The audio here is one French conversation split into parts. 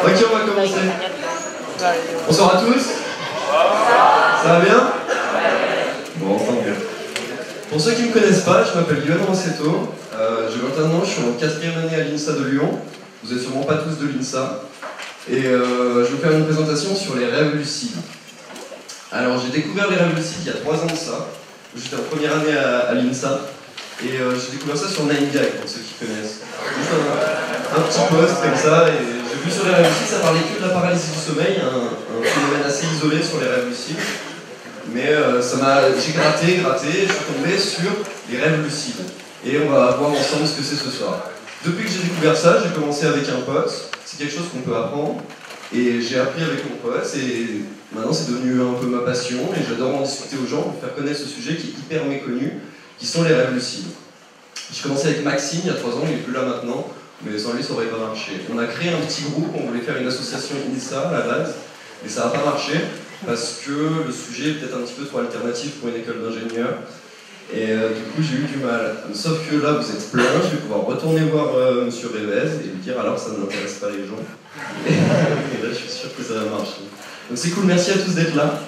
Ok, on va commencer. Bonsoir à tous. Ça va bien? Bon, tant mieux. Pour ceux qui ne me connaissent pas, je m'appelle Yoann Rossetto. J'ai 21 ans, je suis en 4e année à l'INSA de Lyon. Vous n'êtes sûrement pas tous de l'INSA. Et je vais vous faire une présentation sur les rêves lucides. Alors, j'ai découvert les rêves lucides il y a 3 ans de ça. J'étais en première année à l'INSA. Et j'ai découvert ça sur 9gag, pour ceux qui connaissent. Juste un petit post comme ça, et j'ai vu sur les rêves lucides, ça parlait que de la paralysie du sommeil, un phénomène assez isolé sur les rêves lucides. Mais j'ai gratté, et je suis tombé sur les rêves lucides. Et on va voir ensemble ce que c'est ce soir. Depuis que j'ai découvert ça, j'ai commencé avec un pote. C'est quelque chose qu'on peut apprendre. Et j'ai appris avec mon pote, et maintenant c'est devenu un peu ma passion. Et j'adore en discuter aux gens pour faire connaître ce sujet qui est hyper méconnu, qui sont les rêves lucides. J'ai commencé avec Maxime il y a 3 ans, il n'est plus là maintenant, mais sans lui ça n'aurait pas marché. On a créé un petit groupe, on voulait faire une association INSA à la base, mais ça n'a pas marché, parce que le sujet est peut-être un petit peu trop alternatif pour une école d'ingénieurs. Et du coup j'ai eu du mal. Sauf que là vous êtes plein, je vais pouvoir retourner voir Monsieur Revez et lui dire alors ça n'intéresse pas les gens. Et là je suis sûr que ça va marcher. Donc c'est cool, merci à tous d'être là.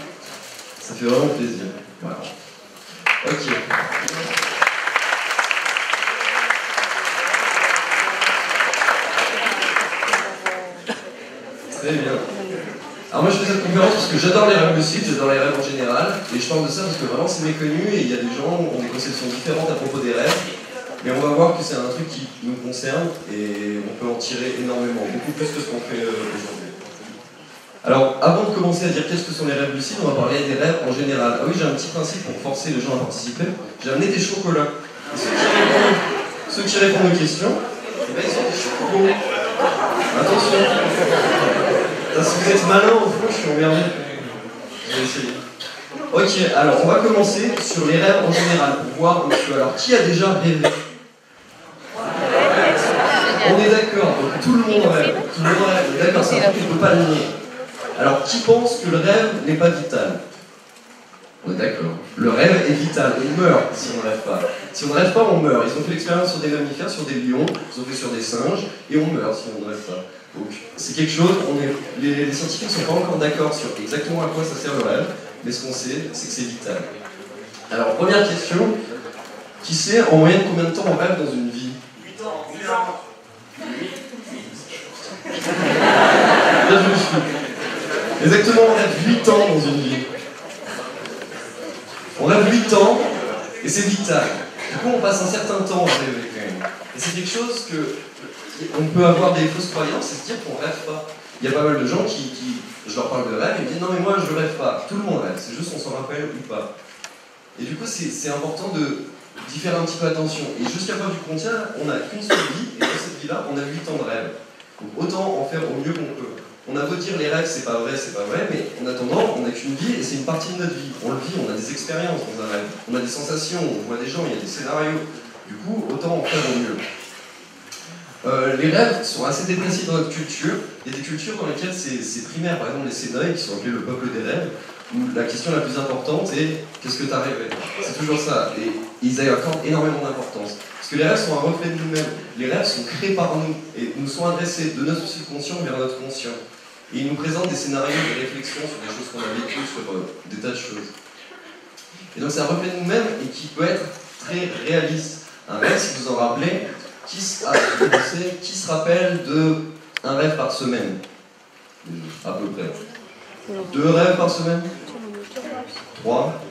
Ça fait vraiment plaisir. Voilà. Ok. Très bien. Alors moi je fais cette conférence parce que j'adore les rêves lucides, j'adore les rêves en général, et je parle de ça parce que vraiment c'est méconnu et il y a des gens qui ont des conceptions différentes à propos des rêves, mais on va voir que c'est un truc qui nous concerne et on peut en tirer énormément, beaucoup plus que ce qu'on fait aujourd'hui. Alors avant de commencer à dire qu'est-ce que sont les rêves lucides, on va parler des rêves en général. Ah oui, j'ai un petit principe pour forcer les gens à participer, j'ai amené des chocolats. Et ceux qui répondent aux questions, eh ben, ils ont des chocolats. Attention. Si vous êtes malin, au fond, je suis emmerdé. Je vais essayer. Ok, alors on va commencer sur les rêves en général, pour voir un petit peu. Alors, qui a déjà rêvé? On est d'accord, donc tout le monde rêve. Tout le monde rêve, d'accord, c'est un truc qu'on ne peut pas le nier. Alors, qui pense que le rêve n'est pas vital? On est d'accord. Le rêve est vital, on meurt si on ne rêve pas. Si on ne rêve pas, on meurt. Ils ont fait l'expérience sur des mammifères, sur des lions, ils ont fait sur des singes, et on meurt si on ne rêve pas. Donc c'est quelque chose, les scientifiques ne sont pas encore d'accord sur exactement à quoi ça sert le rêve, mais ce qu'on sait, c'est que c'est vital. Alors première question, qui sait en moyenne combien de temps on rêve dans une vie? 8 ans. 8 ans. Bien joué. Exactement, on rêve 8 ans dans une vie. On rêve 8 ans, et c'est vital. Du coup, on passe un certain temps à rêver quand même. Et c'est quelque chose que... On peut avoir des fausses croyances et se dire qu'on rêve pas. Il y a pas mal de gens qui je leur parle de rêve, et ils me disent non mais moi je rêve pas. Tout le monde rêve, c'est juste qu'on s'en rappelle ou pas. Et du coup, c'est important d'y faire un petit peu attention. Et jusqu'à preuve du contraire, on n'a qu'une seule vie, et dans cette vie-là, on a 8 ans de rêve. Donc autant en faire au mieux qu'on peut. On a beau dire les rêves, c'est pas vrai, mais en attendant, on n'a qu'une vie et c'est une partie de notre vie. On le vit, on a des expériences dans un rêve, on a des sensations, on voit des gens, il y a des scénarios. Du coup, autant en faire au mieux. Les rêves sont assez dépréciés dans notre culture. Il y a des cultures dans lesquelles c'est primaire, par exemple les Sénoïs, qui sont appelés le peuple des rêves, où la question la plus importante est qu'est-ce que tu as rêvé? C'est toujours ça. Et ils y accordent énormément d'importance. Parce que les rêves sont un reflet de nous-mêmes. Les rêves sont créés par nous et nous sont adressés de notre subconscient vers notre conscient. Et ils nous présentent des scénarios de réflexion sur des choses qu'on a vécues, sur des tas de choses. Et donc c'est un reflet de nous-mêmes et qui peut être très réaliste. Un rêve, si vous en rappelez, qui se rappelle d'un rêve par semaine? À peu près. 2 rêves par semaine? 3?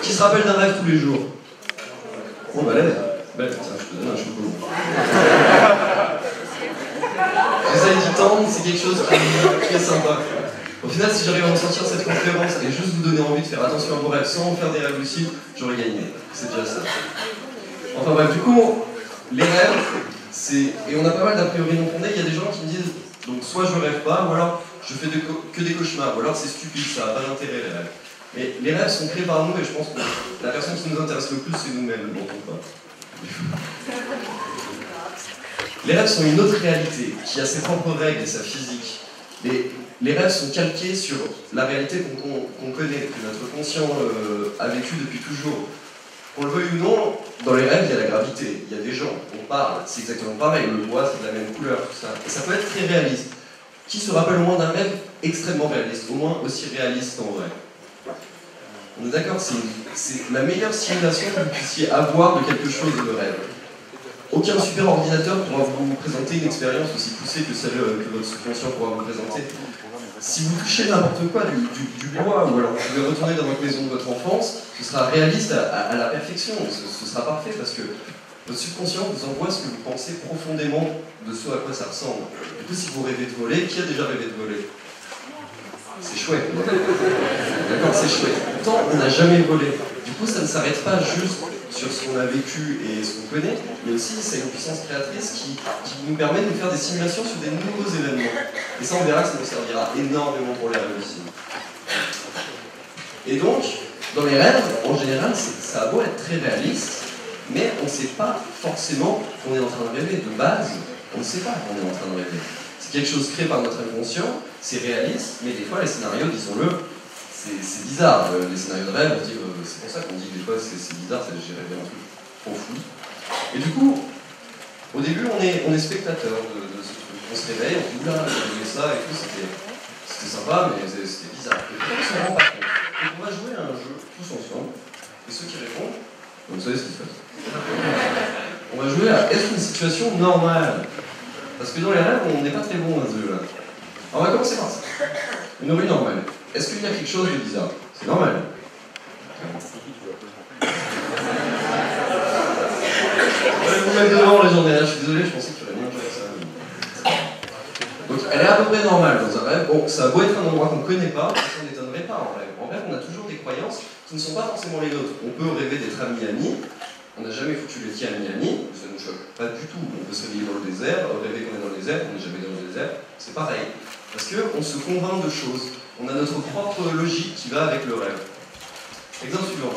Qui se rappelle d'un rêve tous les jours? Oh bah l'aide. Tiens, je te donne un chocolat. J'essaye d'y tendre, c'est quelque chose qui est sympa. Au final, si j'arrive à en sortir cette conférence et juste vous donner envie de faire attention à vos rêves sans faire des rêves lucides, j'aurais gagné. C'est déjà ça. Enfin bref, du coup, les rêves, et on a pas mal d'a priori non fondés, il y a des gens qui me disent, donc soit je rêve pas, ou alors je fais que des cauchemars, ou alors c'est stupide, ça n'a pas d'intérêt les rêves. Mais les rêves sont créés par nous et je pense que la personne qui nous intéresse le plus, c'est nous-mêmes, ne mentons pas. Les rêves sont une autre réalité, qui a ses propres règles et sa physique. Les rêves sont calqués sur la réalité qu'on connaît, que notre conscient a vécu depuis toujours. Qu'on le veuille ou non, dans les rêves, il y a la gravité, il y a des gens, on parle, c'est exactement pareil, le bois, c'est de la même couleur, tout ça. Et ça peut être très réaliste. Qui se rappelle au moins d'un rêve extrêmement réaliste, au moins aussi réaliste qu'en vrai? On est d'accord, c'est la meilleure simulation que vous puissiez avoir de quelque chose de rêve. Aucun super ordinateur pourra vous présenter une expérience aussi poussée que celle que votre subconscient pourra vous présenter. Si vous touchez n'importe quoi, du bois, ou alors vous pouvez retourner dans votre maison de votre enfance, ce sera réaliste à la perfection, ce sera parfait parce que votre subconscient vous envoie ce que vous pensez profondément de ce à quoi ça ressemble. Du coup, si vous rêvez de voler, qui a déjà rêvé de voler? C'est chouette. D'accord, c'est chouette. Pourtant, on n'a jamais volé. Du coup, ça ne s'arrête pas juste sur ce qu'on a vécu et ce qu'on connaît, mais aussi c'est une puissance créatrice qui nous permet de nous faire des simulations sur des nouveaux événements. Et ça, on verra que ça nous servira énormément pour les rêves aussi. Et donc, dans les rêves, en général, ça a beau être très réaliste, mais on ne sait pas forcément qu'on est en train de rêver. De base, on ne sait pas qu'on est en train de rêver. C'est quelque chose créé par notre inconscient, c'est réaliste, mais des fois les scénarios, disons-le, c'est bizarre. Les scénarios de rêve, c'est pour ça qu'on dit que des fois c'est bizarre, j'ai rêvé un truc trop fou. Et du coup, au début, on est spectateur de ce truc. On se réveille, on dit oula, j'ai vu ça et tout, c'était sympa, mais c'était bizarre. Et puis on s'en rend pas compte. Donc on va jouer à un jeu tous ensemble, et ceux qui répondent, vous savez ce qui se passe. On va jouer à est-ce une situation normale? Parce que dans les rêves, on n'est pas très bon à ce jeu-là. Alors on va commencer par ça. Une rue normale. Est-ce qu'il y a quelque chose de bizarre? C'est normal. Vous mettez devant les journées, je suis désolé, je pensais que tu aurais bien joué ça. Donc elle est à peu près normale dans un rêve. Bon, ça a beau être un endroit qu'on ne connaît pas, ça n'étonnerait pas en rêve. En rêve, on a toujours des croyances qui ne sont pas forcément les nôtres. On peut rêver d'être à Miami. On n'a jamais foutu les pieds à Miami, ça ne nous choque pas du tout. On peut se réveiller dans le désert, rêver qu'on est dans le désert, on n'est jamais dans le désert, c'est pareil. Parce qu'on se convainc de choses. On a notre propre logique qui va avec le rêve. Exemple suivant.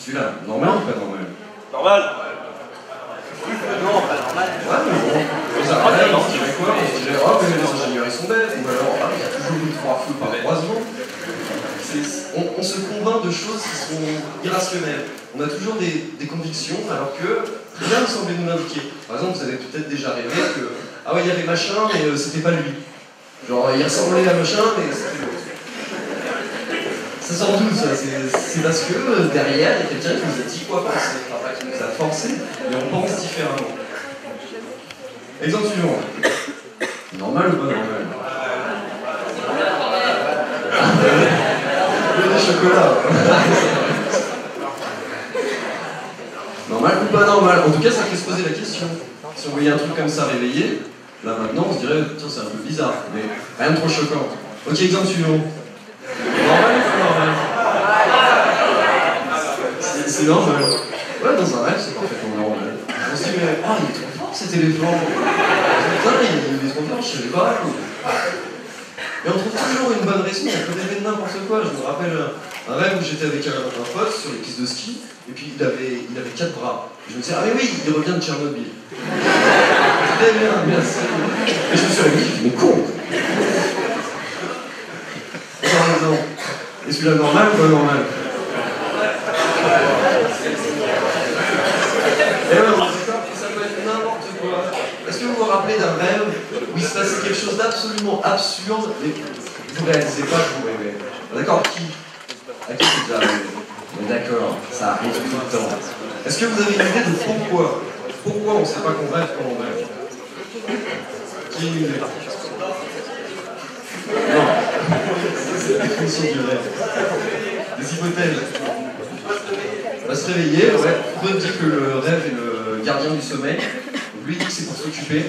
Celui-là, normal ou pas normal? Normal. Non, pas normal. Ouais, mais bon. Dans un rêve, on se dirait quoi? On se dirait, oh, mais les ingénieurs ils sont bêtes, ou alors, ah, il y a toujours eu 3 feux par 3 secondes. On se convainc de choses qui sont irrationnelles. On a toujours des convictions alors que rien ne semblait nous l'indiquer. Par exemple, vous avez peut-être déjà rêvé que ah ouais, il y avait machin, mais c'était pas lui. Genre, il ressemblait à machin, mais c'était l'autre. Ça sort d'où ça? C'est parce que derrière, il y a quelqu'un qui nous a dit quoi penser, enfin pas qui nous a forcé, mais on pense différemment. Exemple suivant. Normal ou pas normal? Des chocolats. Normal ou pas normal? En tout cas, ça fait se poser la question. Si on voyait un truc comme ça réveillé, là maintenant on se dirait, tiens, c'est un peu bizarre, mais rien de trop choquant. Ok, exemple suivant. Normal ou pas normal? C'est normal. Ouais, dans un rêve, c'est parfaitement normal. On se dit, mais ah, il est trop fort cet éléphant. Putain, il est trop fort, je savais pas. Mais on trouve toujours une bonne raison, on peut rêver de n'importe quoi. Je me rappelle un rêve où j'étais avec un pote sur les pistes de ski, et puis il avait 4 bras. Et je me disais, ah mais oui, il revient de Tchernobyl. Très bien, merci. Et je me suis réveillé, je me suis dit, mais con. Par exemple, est celui-là normal ou pas normal? Et ouais, ça peut être n'importe quoi. Est-ce que vous vous rappelez d'un rêve où il se passait quelque chose d'absolument absurde, mais vous ne réalisez pas que vous rêvez? D'accord, qui? À qui c'est déjà arrivé? D'accord, ça arrive tout le temps. Est-ce que vous avez une idée de pourquoi? Pourquoi on ne sait pas qu'on rêve quand on rêve? Qui a une idée? Non. C'est la définition du rêve. Des hypothèses. On va se réveiller, ouais. Freud dit que le rêve est le gardien du sommeil. Donc lui dit que c'est pour s'occuper.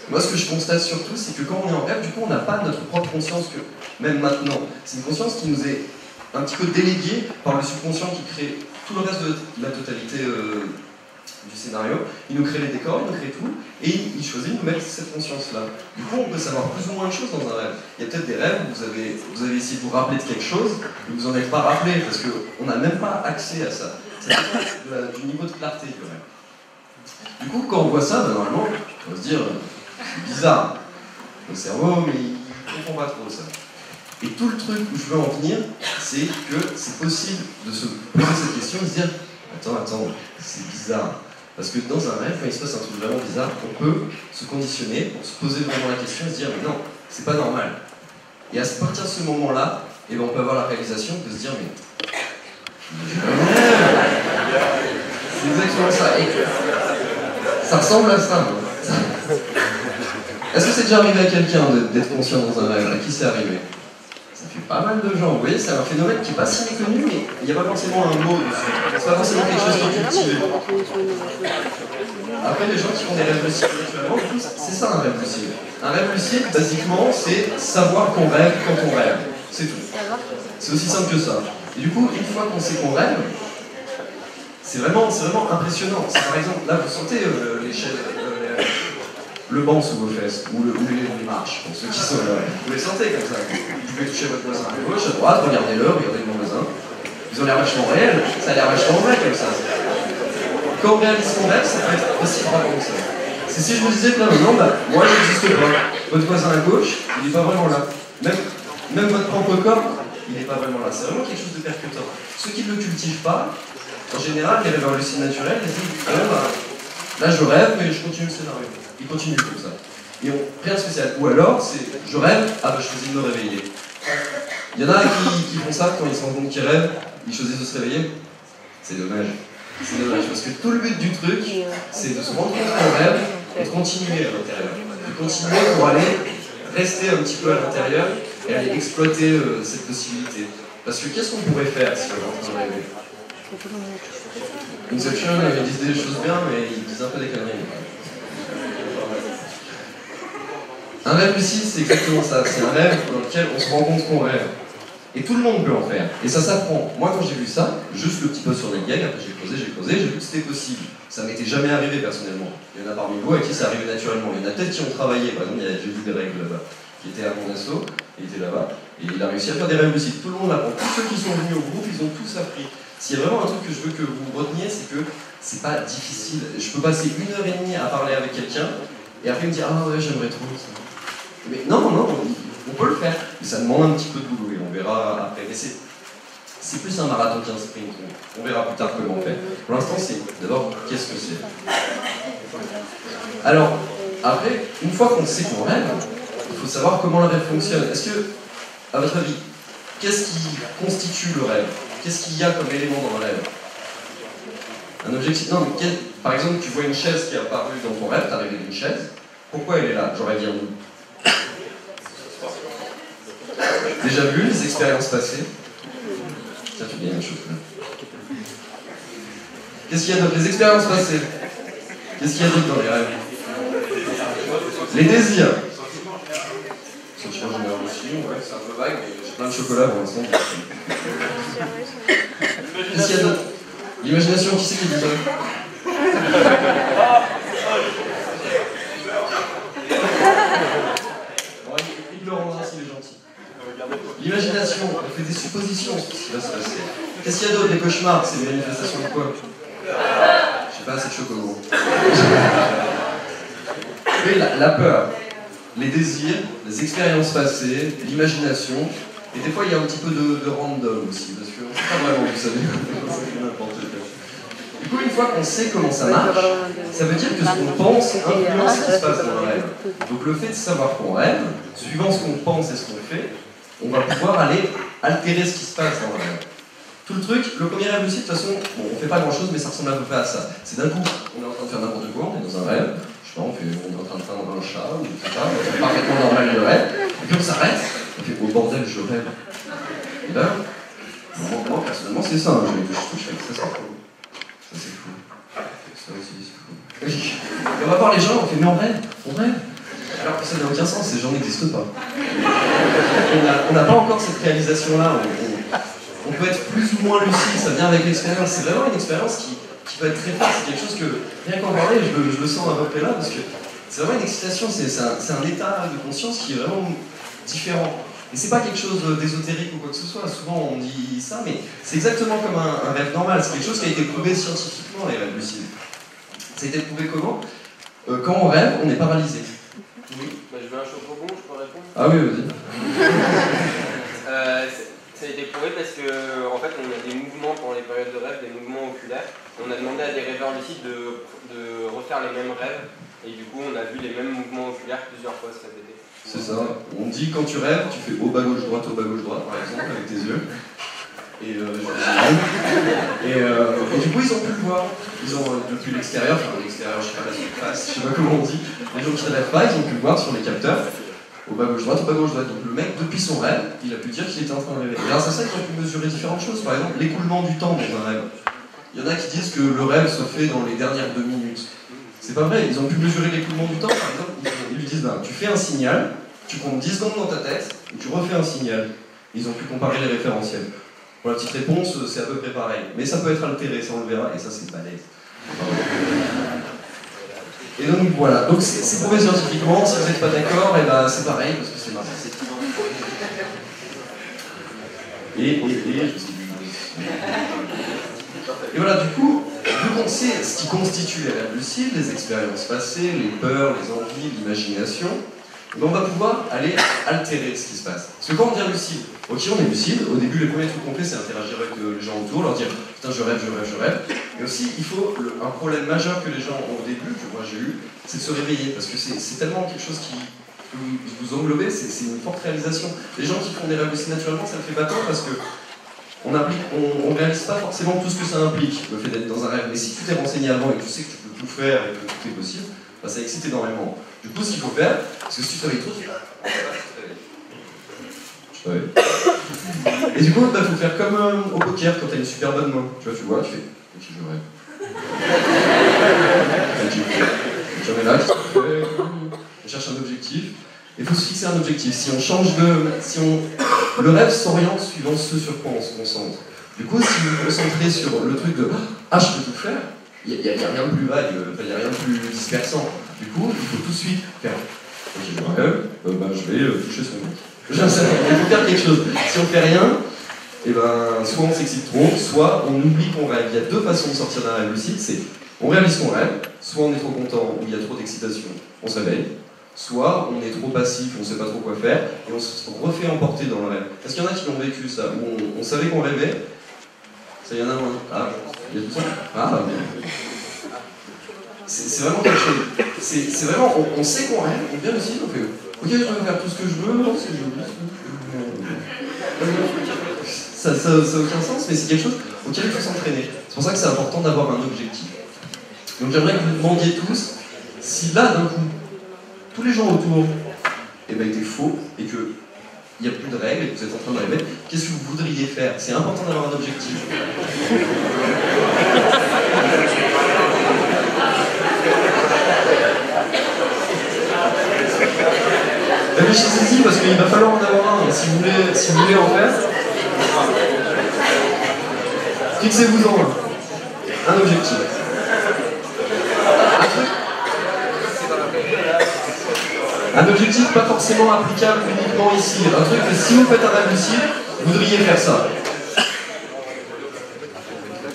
Moi, ce que je constate surtout, c'est que quand on est en rêve, du coup, on n'a pas notre propre conscience, que même maintenant. C'est une conscience qui nous est un petit peu déléguée par le subconscient qui crée tout le reste de la totalité du scénario. Il nous crée les décors, il nous crée tout, et il choisit de nous mettre cette conscience-là. Du coup, on peut savoir plus ou moins de choses dans un rêve. Il y a peut-être des rêves où vous avez essayé de vous rappeler de quelque chose, et vous n'en êtes pas rappelé, parce qu'on n'a même pas accès à ça. Ça dépend du niveau de clarté du rêve. Du coup, quand on voit ça, ben, normalement, on va se dire, c'est bizarre. Le cerveau, mais il ne comprend pas trop ça. Et tout le truc où je veux en venir, c'est que c'est possible de se poser cette question et de se dire attends, c'est bizarre. Parce que dans un rêve, quand il se passe un truc vraiment bizarre, on peut se conditionner pour se poser vraiment la question et se dire mais non, c'est pas normal. Et à partir de ce moment-là, eh ben, on peut avoir la réalisation de se dire mais c'est exactement ça. Et ça ressemble à ça. Est-ce que c'est déjà arrivé à quelqu'un d'être conscient dans un rêve? À qui c'est arrivé? Ça fait pas mal de gens. Vous voyez, c'est un phénomène qui n'est pas si méconnu, mais il n'y a pas forcément un mot dessus. C'est pas forcément quelque chose qui est cultivé. Après, les gens qui font des rêves lucides naturellement, c'est ça un rêve lucide. Un rêve lucide, basiquement, c'est savoir qu'on rêve quand on rêve. C'est tout. C'est aussi simple que ça. Et du coup, une fois qu'on sait qu'on rêve, c'est vraiment impressionnant. Par exemple, là, vous sentez l'échelle, le banc sous vos fesses, ou les marches, pour ceux qui sont là. Vous les sentez comme ça. Vous pouvez toucher votre voisin à gauche, à droite, regardez-le, regardez mon voisin. Ils ont l'air vachement réels, ça a l'air vachement vrai comme ça. Quand on réalise son rêve, ça peut être aussi frappant que ça. C'est si je vous disais que là maintenant, bah, moi j'existe pas. Votre voisin à gauche, il n'est pas vraiment là. Même votre propre corps, il n'est pas vraiment là. C'est vraiment quelque chose de percutant. Ceux qui ne le cultivent pas, en général, les rêveurs lucides naturels, ils disent là je rêve, mais je continue le scénario. Ils continuent comme ça. Et rien de spécial. Ou alors, c'est je rêve, ah bah je choisis de me réveiller. Il y en a qui font ça quand ils se rendent compte qu'ils rêvent, ils choisissent de se réveiller. C'est dommage. C'est dommage parce que tout le but du truc, c'est de se rendre compte qu'on rêve et de continuer à l'intérieur. De continuer pour aller rester un petit peu à l'intérieur et aller exploiter cette possibilité. Parce que qu'est-ce qu'on pourrait faire si on est en train de rêver? Inception, ils disent des choses bien, mais ils disent un peu des conneries. Un rêve lucide, c'est exactement ça. C'est un rêve dans lequel on se rend compte qu'on rêve. Et tout le monde peut en faire. Et ça s'apprend. Moi, quand j'ai vu ça, juste le petit peu sur les gags, après j'ai creusé, j'ai vu que c'était possible. Ça m'était jamais arrivé personnellement. Il y en a parmi vous à qui ça arrivait naturellement. Il y en a peut-être qui ont travaillé. Par exemple, j'ai vu des règles là-bas, qui était à mon asso, il était là-bas, et il a réussi à faire des rêves lucides. Tout le monde l'apprend. Tous ceux qui sont venus au groupe, ils ont tous appris. S'il y a vraiment un truc que je veux que vous reteniez, c'est que c'est pas difficile. Je peux passer 1h30 à parler avec quelqu'un, et après il me dire ah ouais, j'aimerais trop ça. Mais non, on peut le faire. Mais ça demande un petit peu de boulot, et on verra après. Mais c'est plus un marathon qu'un sprint. On verra plus tard comment on fait. Pour l'instant, c'est d'abord qu'est-ce que c'est. Alors, après, une fois qu'on sait qu'on rêve, il faut savoir comment le rêve fonctionne. Est-ce que, à votre avis, qu'est-ce qui constitue le rêve? Qu'est-ce qu'il y a comme élément dans le rêve? Un objectif. Non, mais par exemple, tu vois une chaise qui est apparue dans ton rêve, tu as rêvé d'une chaise. Pourquoi elle est là? J'aurais bien dit. Déjà vu, les expériences passées. Tiens, tu gagnes une chose là. Qu'est-ce qu'il y a d'autre? Les expériences passées. Qu'est-ce qu'il y a d'autre dans les rêves? Les désirs. Sentiment général aussi, ouais, c'est un peu vague, mais j'ai plein de chocolat pour l'instant. Qu'est-ce qu'il y a d'autre? L'imagination, qui c'est qui dit ça? Il le rendre ainsi, les gentils. L'imagination, on fait des suppositions sur ce qui va se passer. Qu'est-ce qu'il y a d'autre? Les cauchemars, c'est une manifestation de quoi? Je sais pas, c'est de chocolat. Oui, la peur, les désirs, les expériences passées, l'imagination, et des fois il y a un petit peu de random aussi, parce qu'on ne sait pas vraiment, vous savez, n'importe quoi. Du coup, une fois qu'on sait comment ça marche, ça veut dire que ce qu'on pense influence ce qui se passe dans le rêve. Donc le fait de savoir qu'on rêve, suivant ce qu'on pense et ce qu'on fait, on va pouvoir aller altérer ce qui se passe dans le rêve. Tout le truc, le premier rêve lucide, de toute façon, bon, on fait pas grand chose, mais ça ressemble à peu près à ça. C'est d'un coup, on est en train de faire n'importe quoi, on est dans un rêve, je sais pas, on est en train de faire un chat, ou je sais pas, c'est parfaitement normal le rêve, et puis on s'arrête, on fait oh bordel, je rêve. Et là, moi personnellement, c'est ça, je touche avec ça, c'est fou. Ça c'est fou. Ça aussi, c'est fou. Et on va voir les gens, on fait mais on rêve. Alors que ça n'a aucun sens, ces gens n'existent pas. On n'a pas encore cette réalisation-là. On peut être plus ou moins lucide, ça vient avec l'expérience. C'est vraiment une expérience qui peut être très forte. C'est quelque chose que, rien qu'en parler, je le sens à peu près là, parce que c'est vraiment une excitation, c'est un état de conscience qui est vraiment différent. Et c'est pas quelque chose d'ésotérique ou quoi que ce soit, souvent on dit ça, mais c'est exactement comme un rêve normal. C'est quelque chose qui a été prouvé scientifiquement, les rêves lucides. Ça a été prouvé comment? Quand on rêve, on est paralysé. Oui. Bah, je veux un chocobon, je peux répondre? Ah oui, vas-y. Oui, parce que en fait, on a des mouvements pendant les périodes de rêve, des mouvements oculaires. On a demandé à des rêveurs lucides de refaire les mêmes rêves, et du coup, on a vu les mêmes mouvements oculaires plusieurs fois se répéter. C'est ça. On dit quand tu rêves, tu fais haut bas gauche droite, par exemple, avec tes yeux. Et du coup, ils ont pu le voir. Ils ont, depuis l'extérieur, enfin l'extérieur, je sais pas la surface, je sais pas comment on dit. Les gens qui ne rêvent pas, ils ont pu le voir sur les capteurs. Au bas gauche droite, au bas gauche droite. Donc le mec, depuis son rêve, il a pu dire qu'il était en train de rêver. Et grâce à ça, ils ont pu mesurer différentes choses. Par exemple, l'écoulement du temps dans un rêve. Il y en a qui disent que le rêve se fait dans les dernières 2 minutes. C'est pas vrai, ils ont pu mesurer l'écoulement du temps. Par exemple, ils lui disent, tu fais un signal, tu comptes 10 secondes dans ta tête, et tu refais un signal. Ils ont pu comparer les référentiels. Pour la petite réponse, c'est à peu près pareil. Mais ça peut être altéré, ça on le verra, et ça c'est balèze. Et donc voilà, donc c'est prouvé scientifiquement, si vous n'êtes pas d'accord, et ben c'est pareil, parce que c'est marrant. Et voilà, du coup, vu qu'on sait ce qui constitue les rêves lucides, les expériences passées, les peurs, les envies, l'imagination, on va pouvoir aller altérer ce qui se passe. Parce que quand on devient lucide, ok, on est lucide, au début, les premiers trucs qu'on fait, c'est interagir avec les gens autour, leur dire putain, je rêve. Et aussi, il faut un problème majeur que les gens ont au début, que moi j'ai eu, c'est de se réveiller. Parce que c'est tellement quelque chose qui vous englobez, c'est une forte réalisation. Les gens qui font des rêves lucides naturellement, ça le fait pas tant parce que on réalise pas forcément tout ce que ça implique, le fait d'être dans un rêve. Mais si tu t'es renseigné avant et que tu sais que tu peux tout faire et que tout est possible, bah, ça excite énormément. Du coup, ce qu'il faut faire, parce que si tu te réveilles trop, tu te réveilles. Et du coup, il faut faire comme au poker quand tu as une super bonne main. Tu vois, tu fais ok, je rêve. Tu remets là, tu cherches un objectif. Il faut se fixer un objectif. Si on change le rêve s'oriente suivant ce sur quoi on se concentre. Du coup, si vous vous concentrez sur le truc de ah, je peux tout faire, il n'y a rien de plus vague, il n'y a rien de plus dispersant. Du coup, il faut tout de suite faire ok, je rêve, je vais toucher son mec. Il faut faire quelque chose. Si on fait rien, et ben, soit on s'excite trop, soit on oublie qu'on rêve. Il y a 2 façons de sortir d'un rêve lucide, c'est on réalise qu'on rêve, soit on est trop content ou il y a trop d'excitation, on se réveille, soit on est trop passif, on ne sait pas trop quoi faire, et on se refait emporter dans le rêve. Est-ce qu'il y en a qui l'ont vécu ça, où on savait qu'on rêvait, ça y en a un. Ah, il y a tout ça. Ah, c'est vraiment quelque chose. C'est vraiment, on sait qu'on rêve, on vient lucide, on fait ok, je vais faire tout ce que je veux, ça n'a aucun sens, mais c'est quelque chose auquel il faut s'entraîner. C'est pour ça que c'est important d'avoir un objectif. Donc j'aimerais que vous demandiez tous si là, d'un coup, tous les gens autour étaient faux et qu'il n'y a plus de règles et que vous êtes en train de rêver, qu'est-ce que vous voudriez faire? C'est important d'avoir un objectif. Réfléchissez-y parce qu'il va falloir en avoir un. Si vous voulez en faire, fixez-vous en un objectif. Un objectif pas forcément applicable uniquement ici. Un truc que si vous faites un rêve lucide, vous voudriez faire ça.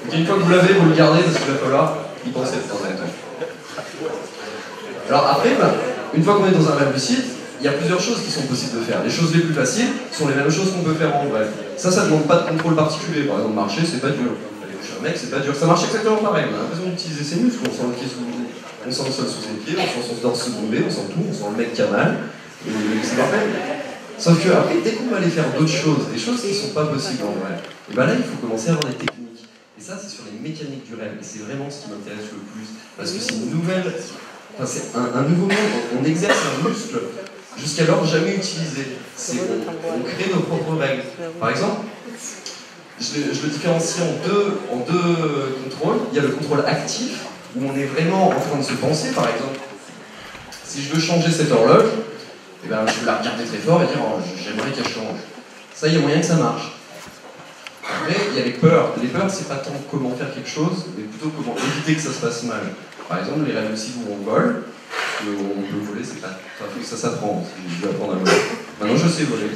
Donc une fois que vous l'avez, vous le gardez parce qu'il va falloir y penser de temps en temps. Alors après, une fois qu'on est dans un rêve lucide, il y a plusieurs choses qui sont possibles de faire. Les choses les plus faciles sont les mêmes choses qu'on peut faire en vrai. Ça ne demande pas de contrôle particulier. Par exemple, marcher, c'est pas dur. Aller coucher un mec, c'est pas dur. Ça marche exactement pareil. On a l'impression d'utiliser ses muscles. On sent le sol sous ses pieds, on sent son torse se bomber, on sent tout, on sent le mec qui a mal. Et c'est parfait. Sauf que après, dès qu'on va aller faire d'autres choses, des choses qui ne sont pas possibles en vrai, et ben là, il faut commencer à avoir des techniques. Et ça, c'est sur les mécaniques du rêve. Et c'est vraiment ce qui m'intéresse le plus. Parce que c'est une nouvelle... Enfin, c'est un nouveau monde. On exerce un muscle jusqu'alors jamais utilisé. On crée nos propres règles. Par exemple, je le différencie en deux contrôles. Il y a le contrôle actif, où on est vraiment en train de se penser. Par exemple, si je veux changer cette horloge, eh ben, je vais la regarder très fort et dire oh, j'aimerais qu'elle change. Ça, il y a moyen que ça marche. Après, il y a les peurs. Les peurs, c'est pas tant comment faire quelque chose, mais plutôt comment éviter que ça se passe mal. Par exemple, les rêves lucides où on vole, on peut voler, c'est pas... Enfin, ça s'apprend, je vais apprendre à voler. Maintenant, je sais voler.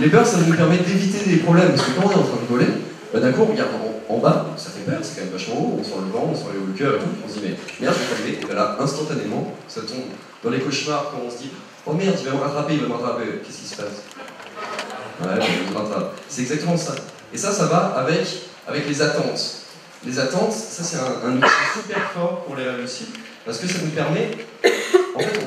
Les peurs, ça nous permet d'éviter des problèmes, parce que quand on est en train de voler, d'un coup, on regarde en bas, ça fait peur, c'est quand même vachement haut, on sent le vent, on sent le cœur et tout, on se dit, mais merde, je vais tomber, et là, instantanément, ça tombe. Dans les cauchemars, quand on se dit, oh merde, il va me rattraper, qu'est-ce qui se passe? Ouais, je me rattrape. C'est exactement ça. Et ça va avec les attentes. Les attentes, ça c'est un outil super fort pour les rêves lucides, parce que ça nous permet, en fait,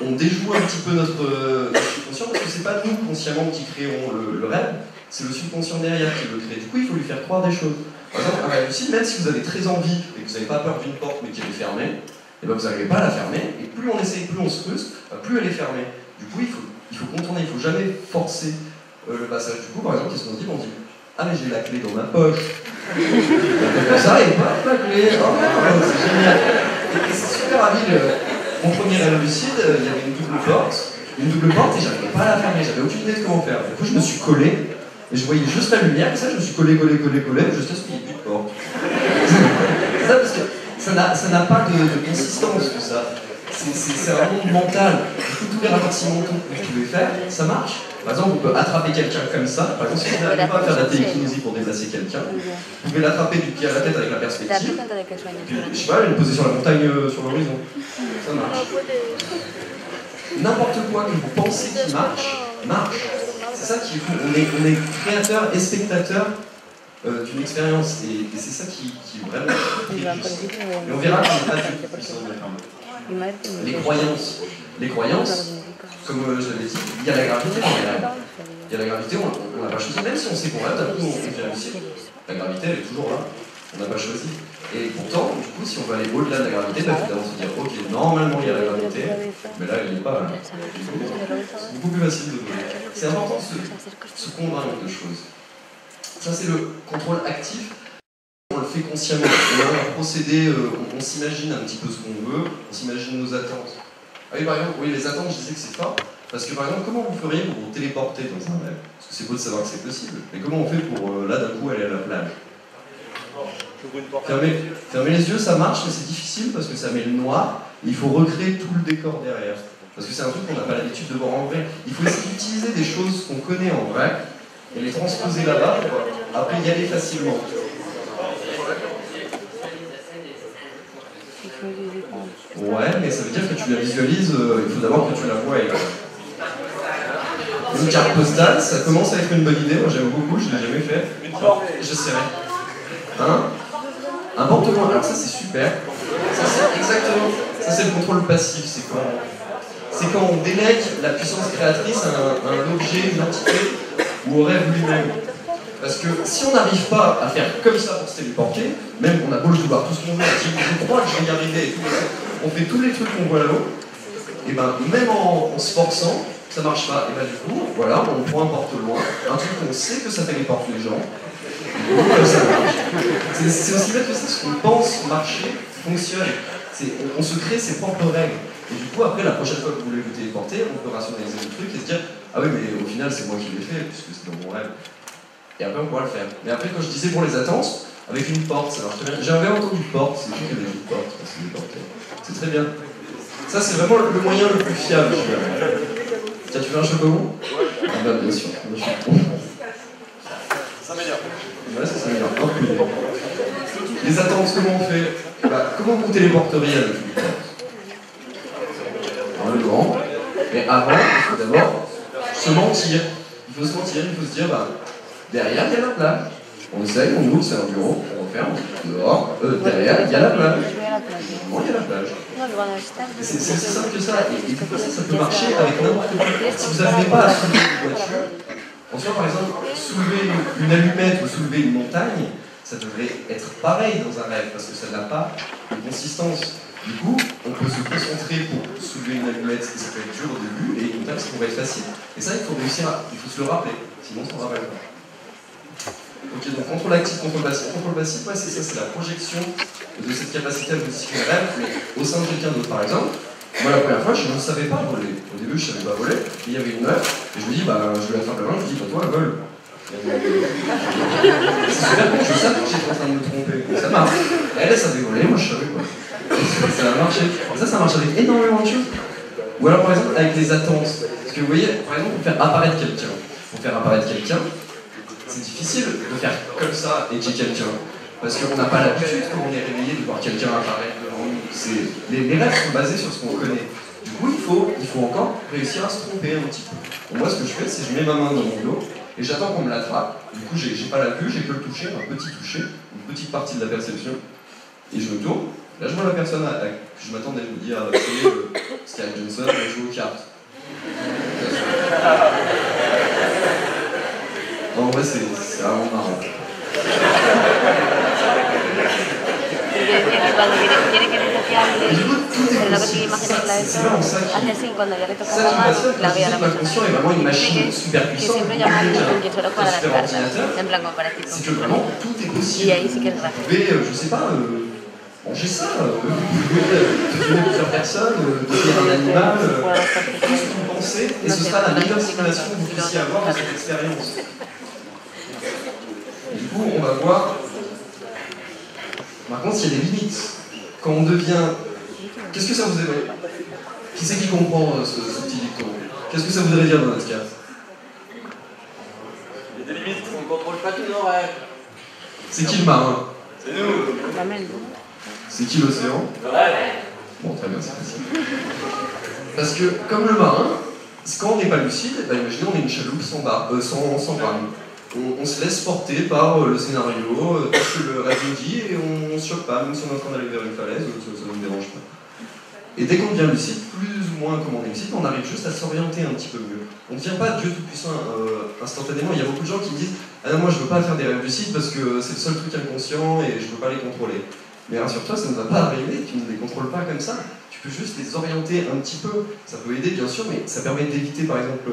on déjoue un petit peu notre subconscient, parce que c'est pas nous consciemment qui créons le rêve, c'est le subconscient derrière qui le crée. Du coup, il faut lui faire croire des choses. Par exemple, un rêve lucide, même si vous avez très envie et que vous n'avez pas peur d'une porte mais qu'elle est fermée, et ben vous n'arrivez pas à la fermer, et plus on essaye, plus on se frustre, plus elle est fermée. Du coup, il faut contourner, il ne faut jamais forcer le passage. Du coup, par exemple, qu'est-ce qu'on dit? On dit ah, mais j'ai la clé dans ma poche. Ça, il pas la clé. Oh, c'est génial. Et c'est super habile. Mon premier rêve lucide, il y avait une double porte, et j'arrivais pas à la fermer, j'avais aucune idée de comment faire. Du coup, je me suis collé, et je voyais juste la lumière, et ça, je me suis collé, jusqu'à ce qu'il n'y ait plus de porte. C'est ça, parce que ça n'a pas de consistance, tout ça. C'est un monde mental. Du coup, tous les raccourcis mentaux que vous pouvez faire, ça marche. Par exemple, on peut attraper quelqu'un comme ça. Par exemple, si vous n'arrivez pas à faire de la télékinésie pour déplacer quelqu'un, vous pouvez l'attraper du pied à la tête avec la perspective. Puis, je sais pas, le poser sur la montagne, sur l'horizon. Ça marche. N'importe quoi que vous pensez qui marche. C'est ça qui est fou. On est créateur et spectateur d'une expérience. Et c'est ça qui est vraiment réjouissant. Et on verra qu'on n'est pas du tout puissant. Les croyances, comme je l'avais dit, il y a la gravité dans les rêves. Il y a la gravité, on n'a pas choisi, même si on sait qu'on rêve, d'un coup on vient lucide. La gravité, elle est toujours là, on n'a pas choisi. Et pourtant, du coup, si on va aller au-delà de la gravité, il faut d'abord se dire, ok, normalement il y a la gravité, mais là, elle n'est pas là. C'est beaucoup plus facile de voler. C'est important de se convaincre de choses. Ça, c'est le contrôle actif. On le fait consciemment. On a un procédé, on s'imagine un petit peu ce qu'on veut, on s'imagine nos attentes. Ah oui, par exemple, oui, les attentes, je disais que c'est fort. Parce que par exemple, comment vous feriez pour vous téléporter dans un rêve? Parce que c'est beau de savoir que c'est possible. Mais comment on fait pour, là, d'un coup, aller à la plage? Fermer les yeux, ça marche, mais c'est difficile parce que ça met le noir. Et il faut recréer tout le décor derrière. Parce que c'est un truc qu'on n'a pas l'habitude de voir en vrai. Il faut essayer d'utiliser des choses qu'on connaît en vrai et les transposer là-bas pour après y aller facilement. Ouais, mais ça veut dire que tu la visualises, il faut d'abord que tu la vois. Une carte postale, ça commence à être une bonne idée, moi j'aime beaucoup, je ne l'ai jamais fait. J'essaierai. Hein? Un porte-loin, alors ça c'est super. Ça c'est exactement, ça c'est le contrôle passif, c'est quand on délègue la puissance créatrice à un objet, une entité, ou au rêve lui-même. Parce que si on n'arrive pas à faire comme ça pour se téléporter, même on a beau le vouloir tout ce qu'on veut, je crois que je vais y arriver et tout, on fait tous les trucs qu'on voit là-haut, et ben même en se forçant, ça marche pas. Et ben du coup, voilà, on prend un porte-loin, un truc qu'on sait que ça téléporte les gens, et donc ça marche. C'est aussi bête que ça, ce qu'on pense marcher fonctionne. On se crée ses propres règles. Et du coup, après, la prochaine fois que vous voulez vous téléporter, on peut rationaliser le truc et se dire ah oui, mais au final, c'est moi qui l'ai fait, puisque c'est dans mon rêve. Et après, on pourra le faire. Mais après, quand je disais pour les attentes, avec une porte, ça marche très bien. J'avais entendu porte, c'est qui qui avait une porte, c'est très bien. Ça, c'est vraiment le moyen le plus fiable. Tiens, tu veux un chocobo? Ah bah, bien sûr. Ça m'améliore. Ouais, ça s'améliore. Les attentes, comment on fait? Comment vous téléporteriez avec une porte? Dans le grand. Mais avant, il faut d'abord se mentir. Il faut se mentir, il faut se dire, derrière, il y a la plage. On essaye, on ouvre, c'est un bureau, on referme, dehors, derrière, il y a la plage. Évidemment, il y a la plage. C'est aussi simple que ça. Et du coup, ça peut marcher avec n'importe quoi. Si vous n'arrivez pas à soulever une voiture, en soi, par exemple, soulever une allumette ou soulever une montagne, ça devrait être pareil dans un rêve, parce que ça n'a pas de consistance. Du coup, on peut se concentrer pour soulever une allumette, et ça peut être dur au début, et une montagne, ça pourrait être facile. Et ça, il faut réussir il faut se le rappeler, sinon on ne s'en rappelle pas. Ok, donc contrôle actif, contrôle passif. Contrôle passif, ouais, c'est ça, c'est la projection de cette capacité à modifier le rêve, mais au sein de quelqu'un d'autre. Par exemple, moi la première fois, je ne savais pas voler. Au début, je ne savais pas voler, et il y avait une meuf, et je me dis, je vais la faire la main, je lui dis, toi, vole. C'est super bon, je savais que j'étais en train de me tromper, donc ça marche. Elle savait voler, moi je savais quoi. Ça a marché. Et ça marche avec énormément de choses. Ou alors, par exemple, avec les attentes. Parce que vous voyez, par exemple, pour faire apparaître quelqu'un, c'est difficile de faire comme ça et qu'il y ait quelqu'un. Parce qu'on n'a pas l'habitude, quand on est réveillé, de voir quelqu'un apparaître devant nous. Les rêves sont basés sur ce qu'on connaît. Du coup, il faut encore réussir à se tromper un petit peu. Donc moi, ce que je fais, c'est que je mets ma main dans mon dos et j'attends qu'on me l'attrape. Du coup, j'ai pas la vue, j'ai que le toucher, un petit toucher, une petite partie de la perception. Et je me tourne, là je vois la personne que je m'attendais, je me dis, ah, c'est Sky Johnson, elle joue aux cartes. En vrai, c'est vraiment marrant. Et du coup, tout est possible. C'est vraiment ça qui me passionne, parce que l'inconscient est vraiment une machine super puissante, super ordinateur. C'est que vraiment, tout est possible. Vous pouvez, je sais pas, manger ça, devenir plusieurs personnes, devenir un animal, tout ce que vous pensez, et ce sera la meilleure simulation que vous puissiez avoir de cette expérience. Et du coup, on va voir. Par contre, il y a des limites. Quand on devient... Qu'est-ce que ça vous évoque? Qui c'est qui comprend ce petit dicton? Qu'est-ce que ça voudrait dire dans notre cas? Il y a des limites, on ne contrôle pas tous nos rêves. C'est qui le marin? C'est nous. C'est qui l'océan? Le rêve. Bon, très bien, c'est facile. Parce que, comme le marin, quand on n'est pas lucide, bah, imaginez, on est une chaloupe sans rame. On se laisse porter par le scénario, tout ce que le rêve nous dit, et on ne se choque pas, même si on est en train d'aller vers une falaise, ça ne nous dérange pas. Et dès qu'on devient lucide, plus ou moins comme on est lucide, on arrive juste à s'orienter un petit peu mieux. On ne devient pas Dieu tout-puissant instantanément. Il y a beaucoup de gens qui me disent « Ah non, moi je ne veux pas faire des rêves lucides parce que c'est le seul truc inconscient et je ne veux pas les contrôler. » Mais rassure-toi, ça ne va pas arriver, tu ne les contrôles pas comme ça. Tu peux juste les orienter un petit peu. Ça peut aider bien sûr, mais ça permet d'éviter par exemple...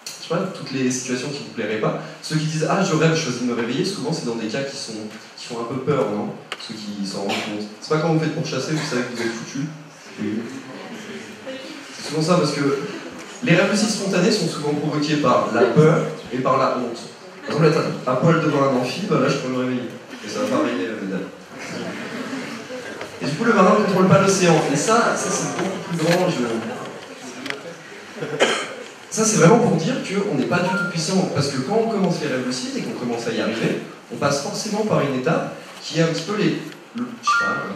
je sais pas, toutes les situations qui ne vous plairaient pas. Ceux qui disent « Ah, je rêve, je choisis de me réveiller », souvent c'est dans des cas qui font un peu peur, non? Ceux qui s'en rendent compte. C'est pas quand vous faites pour chasser, vous savez que vous êtes foutu. C'est souvent ça, parce que les rêves lucides spontanés sont souvent provoqués par la peur et par la honte. Par exemple, être à poil devant un amphi, bah là je peux me réveiller. Et ça va pas réveiller la médaille. Et du coup, le marin ne contrôle pas l'océan. Et ça c'est beaucoup plus grand. Ça, c'est vraiment pour dire qu'on n'est pas du tout puissant. Parce que quand on commence les rêves lucides et qu'on commence à y arriver, on passe forcément par une étape qui est un petit peu je sais pas,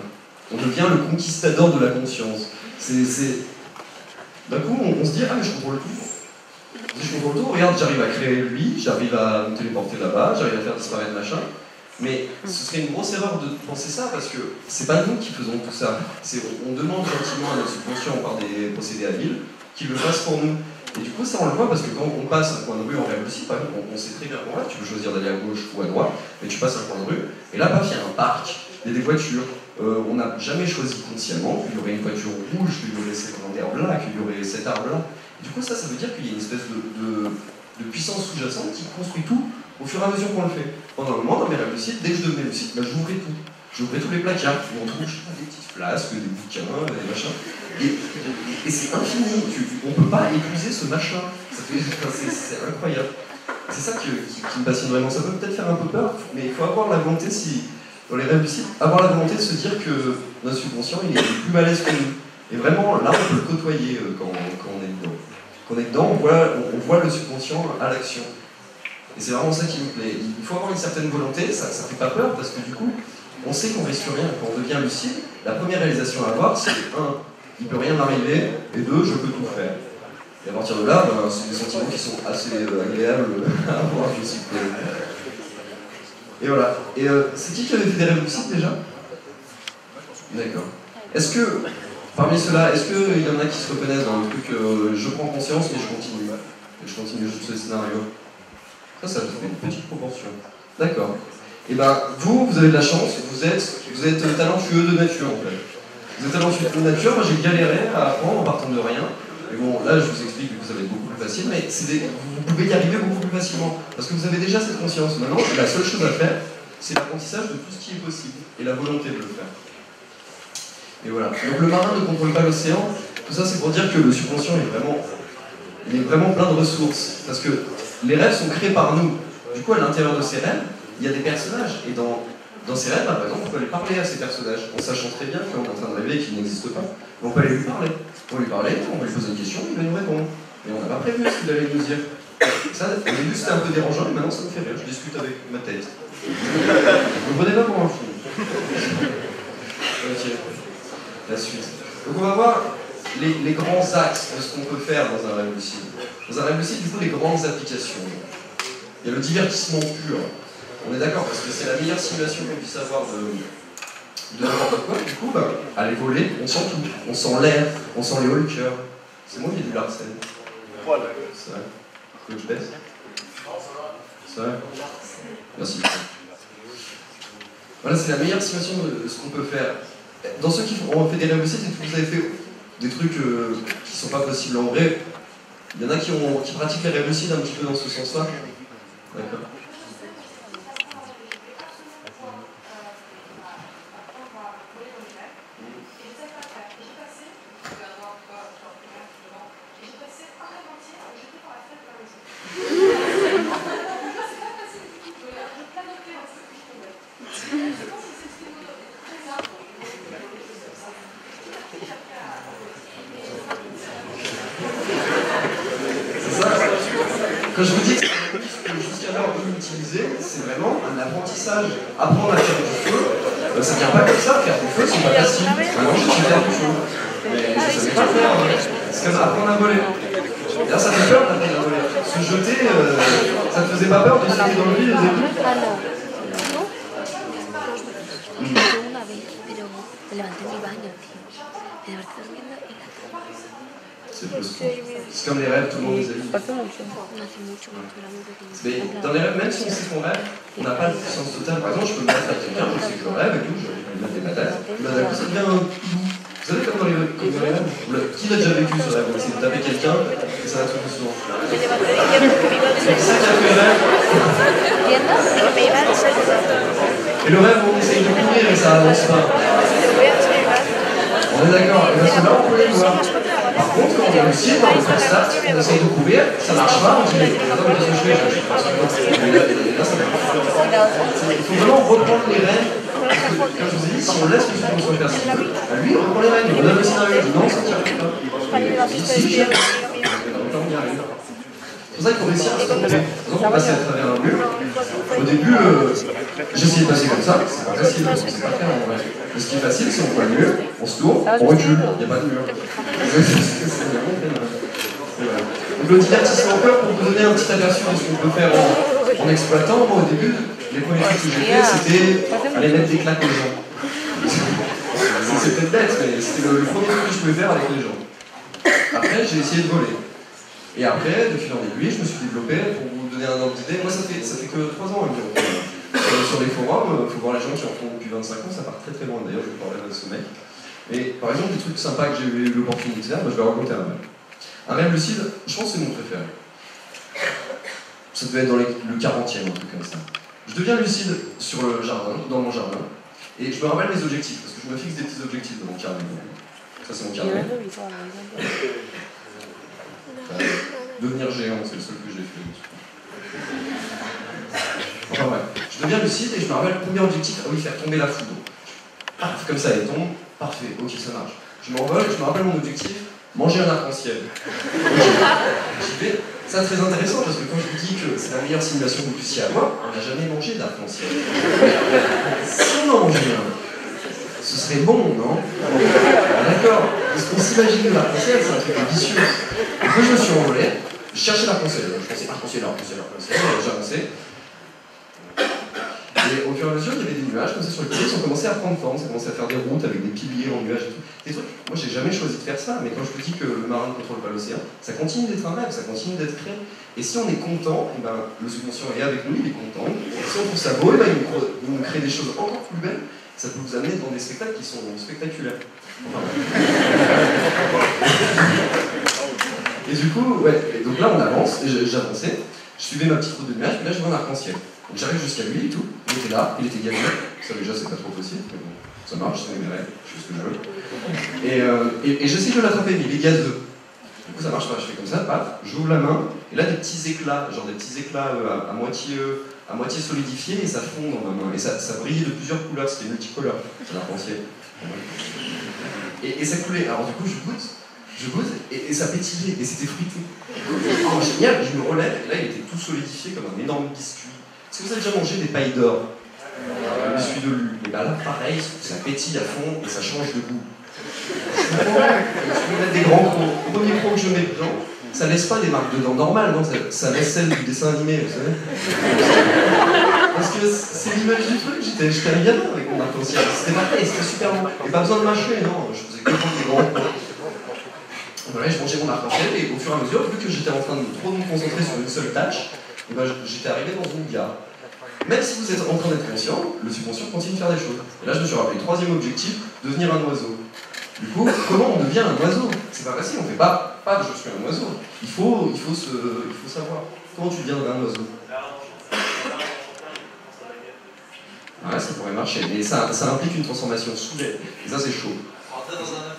on devient le conquistador de la conscience. D'un coup, on se dit « Ah, mais je contrôle tout. Je contrôle tout, regarde, j'arrive à créer lui, j'arrive à me téléporter là-bas, j'arrive à faire disparaître machin. » Mais ce serait une grosse erreur de penser ça, parce que c'est pas nous qui faisons tout ça. On demande gentiment à notre subconscient par des procédés habiles qu'il le fasse pour nous. Et du coup, ça on le voit parce que quand on passe un coin de rue en rêve lucide, par exemple, on sait très bien qu'en rêve, tu peux choisir d'aller à gauche ou à droite, mais tu passes un coin de rue, et là, paf, il y a un parc, il y a des voitures. On n'a jamais choisi consciemment qu'il y aurait une voiture rouge, qu'il y aurait cette grande herbe-là, qu'il y aurait cet arbre-là. Et du coup, ça veut dire qu'il y a une espèce de puissance sous-jacente qui construit tout au fur et à mesure qu'on le fait. Pendant un moment, dans mes rêves lucides, dès que je devenais lucide, bah, j'ouvrais tout. J'ouvrais tous les placards, où on trouve des petites flasques, des bouquins, des machins. Et c'est infini, on ne peut pas épuiser ce machin. C'est incroyable. C'est ça qui me passionne vraiment. Ça peut peut-être faire un peu peur, mais il faut avoir la volonté, dans les rêves lucides, avoir la volonté de se dire que notre subconscient il est plus balèze que nous. Et vraiment, là, on peut le côtoyer quand on est dedans. Quand on est dedans, on voit le subconscient à l'action. Et c'est vraiment ça qui me plaît. Il faut avoir une certaine volonté, ça fait pas peur, parce que du coup, on sait qu'on risque rien. Quand on devient lucide, la première réalisation à avoir, c'est 1, il ne peut rien m'arriver, et 2, je peux tout faire. Et à partir de là, c'est des sentiments qui sont assez agréables à avoir, je suppose. Et voilà. Et c'est qui avait fait des rêves lucides déjà? D'accord. Est-ce que, parmi ceux-là, est-ce qu'il y en a qui se reconnaissent dans le truc je prends conscience mais je continue? Et je continue juste le scénario. Ça fait une petite proportion. D'accord. Et ben, vous avez de la chance, vous êtes talentueux de nature en fait. Vous êtes talentueux de nature, moi j'ai galéré à apprendre en partant de rien. Mais bon, là je vous explique que ça va être beaucoup plus facile, mais vous pouvez y arriver beaucoup plus facilement. Parce que vous avez déjà cette conscience. Maintenant, la seule chose à faire, c'est l'apprentissage de tout ce qui est possible. Et la volonté de le faire. Et voilà. Donc le marin ne contrôle pas l'océan. Tout ça c'est pour dire que le subconscient est vraiment plein de ressources. Parce que les rêves sont créés par nous. Du coup, à l'intérieur de ces rêves, il y a des personnages. Et dans ces rêves, par exemple, on peut aller parler à ces personnages, en sachant très bien qu'on est en train de rêver et qu'ils n'existent pas. On peut aller lui parler. On va lui parler, on va lui poser une question, il va nous répondre. Et on n'a pas prévu ce qu'il allait nous dire. Ça, au début c'était un peu dérangeant, mais maintenant ça me fait rire, je discute avec ma tête. Ne prenez pas pour un fou. Ok, la suite. Donc on va voir les grands axes de ce qu'on peut faire dans un rêve lucide. Dans un rêve lucide, du coup, les grandes applications. Il y a le divertissement pur. On est d'accord, parce que c'est la meilleure simulation qu'on puisse avoir de n'importe quoi. Du coup, bah, aller voler, on sent tout. On sent l'air, on sent les hauts le cœur. C'est moi qui ai dit Larsen. Voilà. C'est vrai. Faut que je baisse. C'est vrai. Merci. Voilà, c'est la meilleure simulation de ce qu'on peut faire. Dans ceux qui ont fait des rêves lucides, vous avez fait des trucs qui ne sont pas possibles en vrai. Il y en a qui pratiquent les rêves lucides un petit peu dans ce sens-là. D'accord. Quand je vous dis que jusqu'alors vous l'utilisez, c'est vraiment un apprentissage. Apprendre à faire du feu, ça ne vient pas comme ça, faire du feu, c'est pas facile. Maintenant, je sais faire du feu. Mais je ne savais pas le faire. C'est comme apprendre à voler. D'ailleurs, ça fait peur d'apprendre à voler. Se jeter, ça ne te faisait pas peur de sauter dans le vide au début? Una vez, pero me levanté en mi baño, tío. Me desperté durmiendo y la cama. C'est comme les rêves, tout le monde les a eu. Hace mucho, cuando era muy pequeña. Mais dans les rêves, même si on sait qu'on rêve, on n'a pas le sens total. Par exemple, je peux me mettre avec quelqu'un, je sais que je rêve et tout, je vais mettre des patates. Mais d'un coup, ça devient un doux. Vous savez, comme dans les rêves, qui l'a déjà vécu ce rêve? On essaie de taper quelqu'un, et ça va tout souvent. C'est ça qui a fait rêve. Et le rêve, on essaye de courir et ça avance pas. On est d'accord, et bien là on peut les voir. Par contre, quand on réussit dans le start, on essaye de courir, ça marche pas, on dit mais attends, mais qu'est-ce que je fais? Et là, ça marche pas. Il faut vraiment reprendre les rênes. Comme je vous ai dit, si on laisse le suivant sur le personnage, lui on reprend les rênes, on donne le scénario, il dit non, ça ne tient pas. Si, j'y arrive. On y arrive. C'est pour ça qu'il faut réussir à se tromper. Donc on passait à travers un mur. Au début, j'ai essayé de passer comme ça, c'est pas facile, on sait pas faire en vrai. Mais ce qui est facile, c'est on voit le mur, on se tourne, on recule, il n'y a pas de mur. Donc le divertissement peur, pour vous donner un petit aperçu de ce qu'on peut faire en exploitant, moi au début, les premiers trucs que j'ai fait, c'était aller mettre des claques aux gens. C'est peut-être bête, mais c'était le premier truc que je pouvais faire avec les gens. Après, j'ai essayé de voler. Et après, de fil en aiguille, je me suis développé, pour vous donner un ordre d'idée, moi ça fait que 3 ans environ. Sur les forums, il faut voir les gens qui en font depuis 25 ans, ça part très très loin d'ailleurs, je vais parler de ce mec. Et par exemple, des trucs sympas que j'ai eu l'opportunité de faire, je vais raconter un rêve. Un rêve lucide, je pense que c'est mon préféré. Ça devait être dans le 40e, un truc comme ça. Je deviens lucide sur le jardin, dans mon jardin, et je me rappelle mes objectifs, parce que je me fixe des petits objectifs dans mon carnet. Ça c'est mon carnet. Devenir géant, c'est le seul que j'ai fait. Enfin bref, je deviens lucide et je me rappelle premier objectif, ah oui, faire tomber la foudre. Paf, comme ça elle tombe, parfait, ok ça marche. Je m'envole et je me rappelle mon objectif, manger un arc-en-ciel. J'y vais, c'est très intéressant parce que quand je vous dis que c'est la meilleure simulation que vous puissiez avoir, on n'a jamais mangé d'arc-en-ciel. Si on en mangeait un, ce serait bon, non? D'accord, parce qu'on s'imagine l'arc-en-ciel, c'est un truc vicieux. Et quand je me suis envolé, je cherchais l'arc-en-ciel. Je pensais arc-en-ciel, j'avançais. Et au fur et à mesure, il y avait des nuages comme ça sur les côtés, ils ont commencé à prendre forme, ça a commencé à faire des routes avec des piliers en nuages et tout. Des trucs, moi j'ai jamais choisi de faire ça, mais quand je vous dis que le marin ne contrôle pas l'océan, ça continue d'être un rêve, ça continue d'être créé. Et si on est content, et ben, le subconscient est avec nous, il est content. Et si on trouve ça beau, et ben, il nous crée des choses encore plus belles. Ça peut vous amener dans des spectacles qui sont spectaculaires. Enfin, et du coup, ouais, et donc là on avance, et j'avançais, je suivais ma petite route de nuages, puis là je vois un arc-en-ciel. Donc j'arrive jusqu'à lui et tout, il était là, il était gagné, ça déjà c'est pas trop possible, mais bon, ça marche, c'est mes rêves, je fais ce que je veux. Et j'essaie de l'attraper, mais il est gazeux. Du coup ça marche pas, je fais comme ça, paf, j'ouvre la main, et là des petits éclats, genre des petits éclats à moitié solidifiés, et ça fond dans ma main, et ça brillait de plusieurs couleurs, c'était multicolore, c'est l'arc-en-ciel. Et ça coulait, alors du coup je goûte, et ça pétillait, et c'était fruité. Oh génial, je me relève, et là il était tout solidifié comme un énorme biscuit. Est-ce que vous avez déjà mangé des pailles d'or? Le biscuit de lu. Et bien là pareil, ça pétille à fond, et ça change de goût. Je peux mettre des grands crocs. Le premier croc que je mets dedans, ça laisse pas des marques de dents normales, non, ça laisse celle du dessin animé, vous savez. Parce que c'est l'image du truc, j'étais un gamin avec mon arc-en-ciel, c'était parfait, c'était super bon. Et pas besoin de mâcher, non, je faisais que prendre des grands. Voilà, je mangeais mon arc-en-ciel et au fur et à mesure, vu que j'étais en train de trop me concentrer sur une seule tâche, et ben, j'étais arrivé dans une gare. Même si vous êtes en train d'être conscient, le subconscient continue de faire des choses. Et là, je me suis rappelé, troisième objectif, devenir un oiseau. Du coup, comment on devient un oiseau? C'est pas facile, on fait pas je suis un oiseau. Il faut savoir comment tu deviens un oiseau. Ouais, ça pourrait marcher, mais ça implique une transformation soudaine. Et ça, c'est chaud. Rentrer dans un œuf.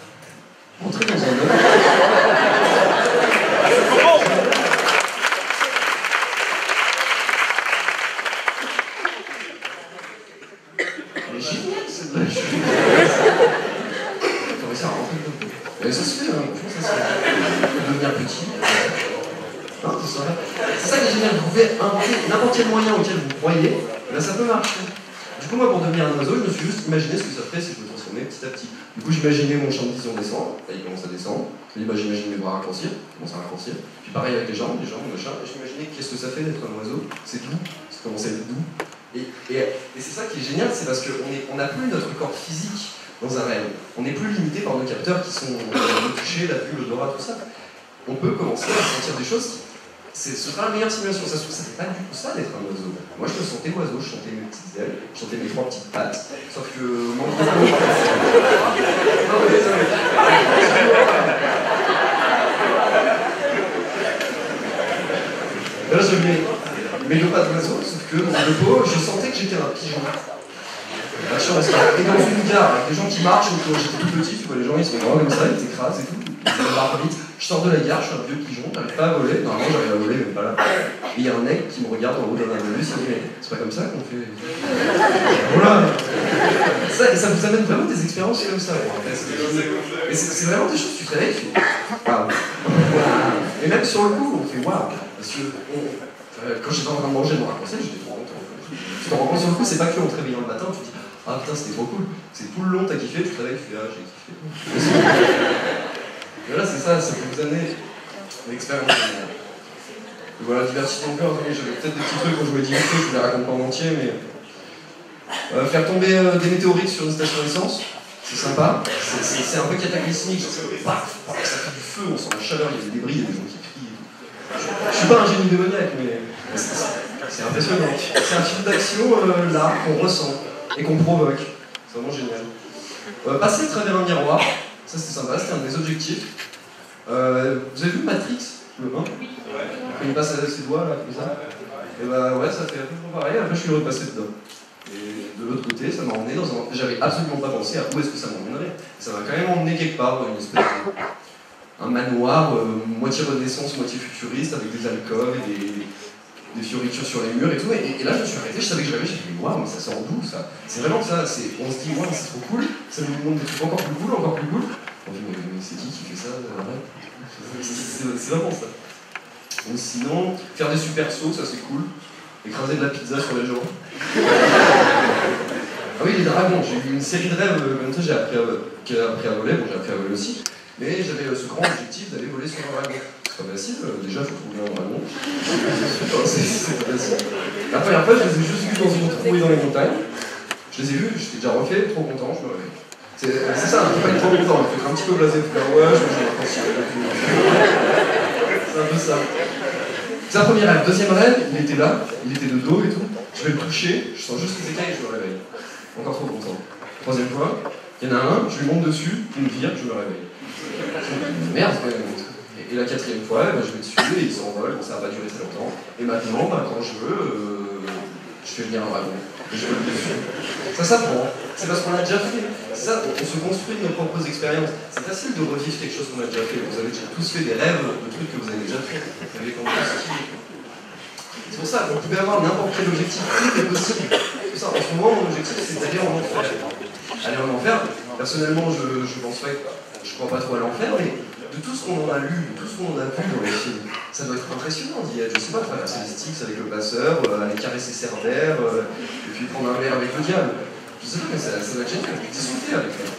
Rentrer dans un œuf. Mais génial, cette blague. Comment ça rentrer dedans? Mais ça se fait, hein. Franchement, ça se fait. Devenir petit. Hein, c'est ça qui est génial. Vous pouvez inventer n'importe quel moyen auquel vous croyez, ben ça peut marcher. Du coup, moi, pour devenir un oiseau, je me suis juste imaginé ce que ça ferait si je me transformais petit à petit. Du coup, j'imaginais mon champ de vision descendre, là il commence à descendre. Je me dis, bah, j'imagine mes bras raccourcir, il commence à raccourcir. Puis pareil avec les jambes, machin. Et je m'imaginais qu'est-ce que ça fait d'être un oiseau. C'est doux, ça commence à être doux. Et c'est ça qui est génial, c'est parce qu'on n'a plus notre corps physique dans un rêve. On n'est plus limité par nos capteurs qui sont le toucher, la vue, l'odorat, tout ça. On peut commencer à sentir des choses. Ce sera la meilleure simulation. Ça fait pas du tout ça d'être un oiseau. Moi, je me sentais oiseau, je sentais mes petites ailes, je sentais mes 3 petites pattes. Sauf que manque de peau. Là, je mets mes 2 pattes d'oiseau, sauf que manque de peau, je sentais que j'étais un pigeon. La chance. Et dans une gare, avec des gens qui marchent, quand j'étais tout petit, tu vois, les gens ils sont grands comme ça, ils t'écrasent et tout. Ils barrent vite. Je sors de la gare, je suis un vieux pigeon, j'arrive pas à voler. Normalement, j'arrive à voler, mais pas là. Et il y a un mec qui me regarde en haut d'un avion, il me dit, mais c'est pas comme ça qu'on fait. Voilà. Ça vous amène vraiment des expériences comme ça. Et c'est vraiment des choses, tu te réveilles, tu fais waouh. Et même sur le coup, on fait waouh. Parce que quand j'étais en train de manger mon raccourci, j'étais trop content. Tu te rends compte sur le coup, c'est pas que en te réveillant le matin, tu te dis ah putain, c'était trop cool. C'est tout le long, t'as kiffé, tu te réveilles, tu fais ah, j'ai kiffé. Et voilà, c'est ça peut vous amener l'expérience. Et voilà, divertissement encore, j'avais peut-être des petits trucs quand je voulais dire, je vous les raconte pas en entier, mais. Faire tomber des météorites sur une station d'essence, c'est sympa. C'est un peu cataclysmique, genre ça fait du feu, on sent la chaleur, il y a des débris, il y a des gens qui crient. Je suis pas un génie démoniaque, mais c'est impressionnant. C'est un film d'action là qu'on ressent et qu'on provoque. C'est vraiment génial. Passer à travers un miroir, ça c'était sympa, c'était un des objectifs. Vous avez vu Matrix, le 1 quand il passe avec ses doigts là, comme ça. Et bah ouais, ça fait un peu pareil, après je suis repassé dedans. Et de l'autre côté, ça m'a emmené dans un... J'avais absolument pas pensé à où est-ce que ça m'emmènerait. Ça m'a quand même emmené quelque part dans une espèce de... Un manoir, moitié renaissance, moitié futuriste, avec des alcôves et des fioritures sur les murs et tout. Et là, je me suis arrêté, je savais que je rêvais, j'ai dit waouh, mais ça sort d'où ça? C'est vraiment ça, on se dit waouh, c'est trop cool, ça nous montre des trucs encore plus cool, encore plus cool. On dit mais c'est qui fait ça? C'est vraiment ça. Ou sinon, faire des super sauts, ça c'est cool. Écraser de la pizza sur les gens. Ah oui, les dragons, j'ai eu une série de rêves comme ça, j'ai appris à voler, bon j'ai appris à voler aussi, mais j'avais ce grand objectif d'aller voler sur un dragon. C'est pas facile, déjà il faut trouver un dragon. C'est pas facile. La première fois, je les ai juste vus dans une trouée dans les montagnes. Je les ai vus, j'étais déjà refait, trop content, je me réveille. C'est ça, il faut pas être trop content, il faut être un petit peu blasé, il faut faire ouais, je me suis inconscient. C'est un peu ça. C'est un premier rêve. Deuxième rêve, il était là, il était de dos et tout. Je vais le toucher, je sens juste les écailles et je me réveille. Encore trop content. Troisième fois, il y en a un, je lui monte dessus, il me vire, je me réveille. Merde, et la quatrième fois, je vais dessus et il s'envole, ça va pas durer très longtemps. Et maintenant, quand je veux, je fais venir un dragon. Et je vole dessus. Ça s'apprend. C'est parce qu'on l'a déjà fait. C'est ça, on se construit de nos propres expériences. C'est facile de revivre quelque chose qu'on a déjà fait. Vous avez tous fait des rêves de trucs que vous avez déjà fait. Vous avez c'est pour ça, vous pouvez avoir n'importe quel objectif, tout est possible. C'est ça, en ce moment, mon objectif, c'est d'aller en enfer. Aller en enfer, personnellement, je pense pas, je crois pas trop à l'enfer, mais de tout ce qu'on en a lu, de tout ce qu'on en a vu dans les films, ça doit être impressionnant d'y être. Je sais pas, traverser les Styx avec le passeur, aller caresser Cerbère, et puis prendre un verre avec le diable. Je sais pas, mais ça doit être génial, discuter avec eux.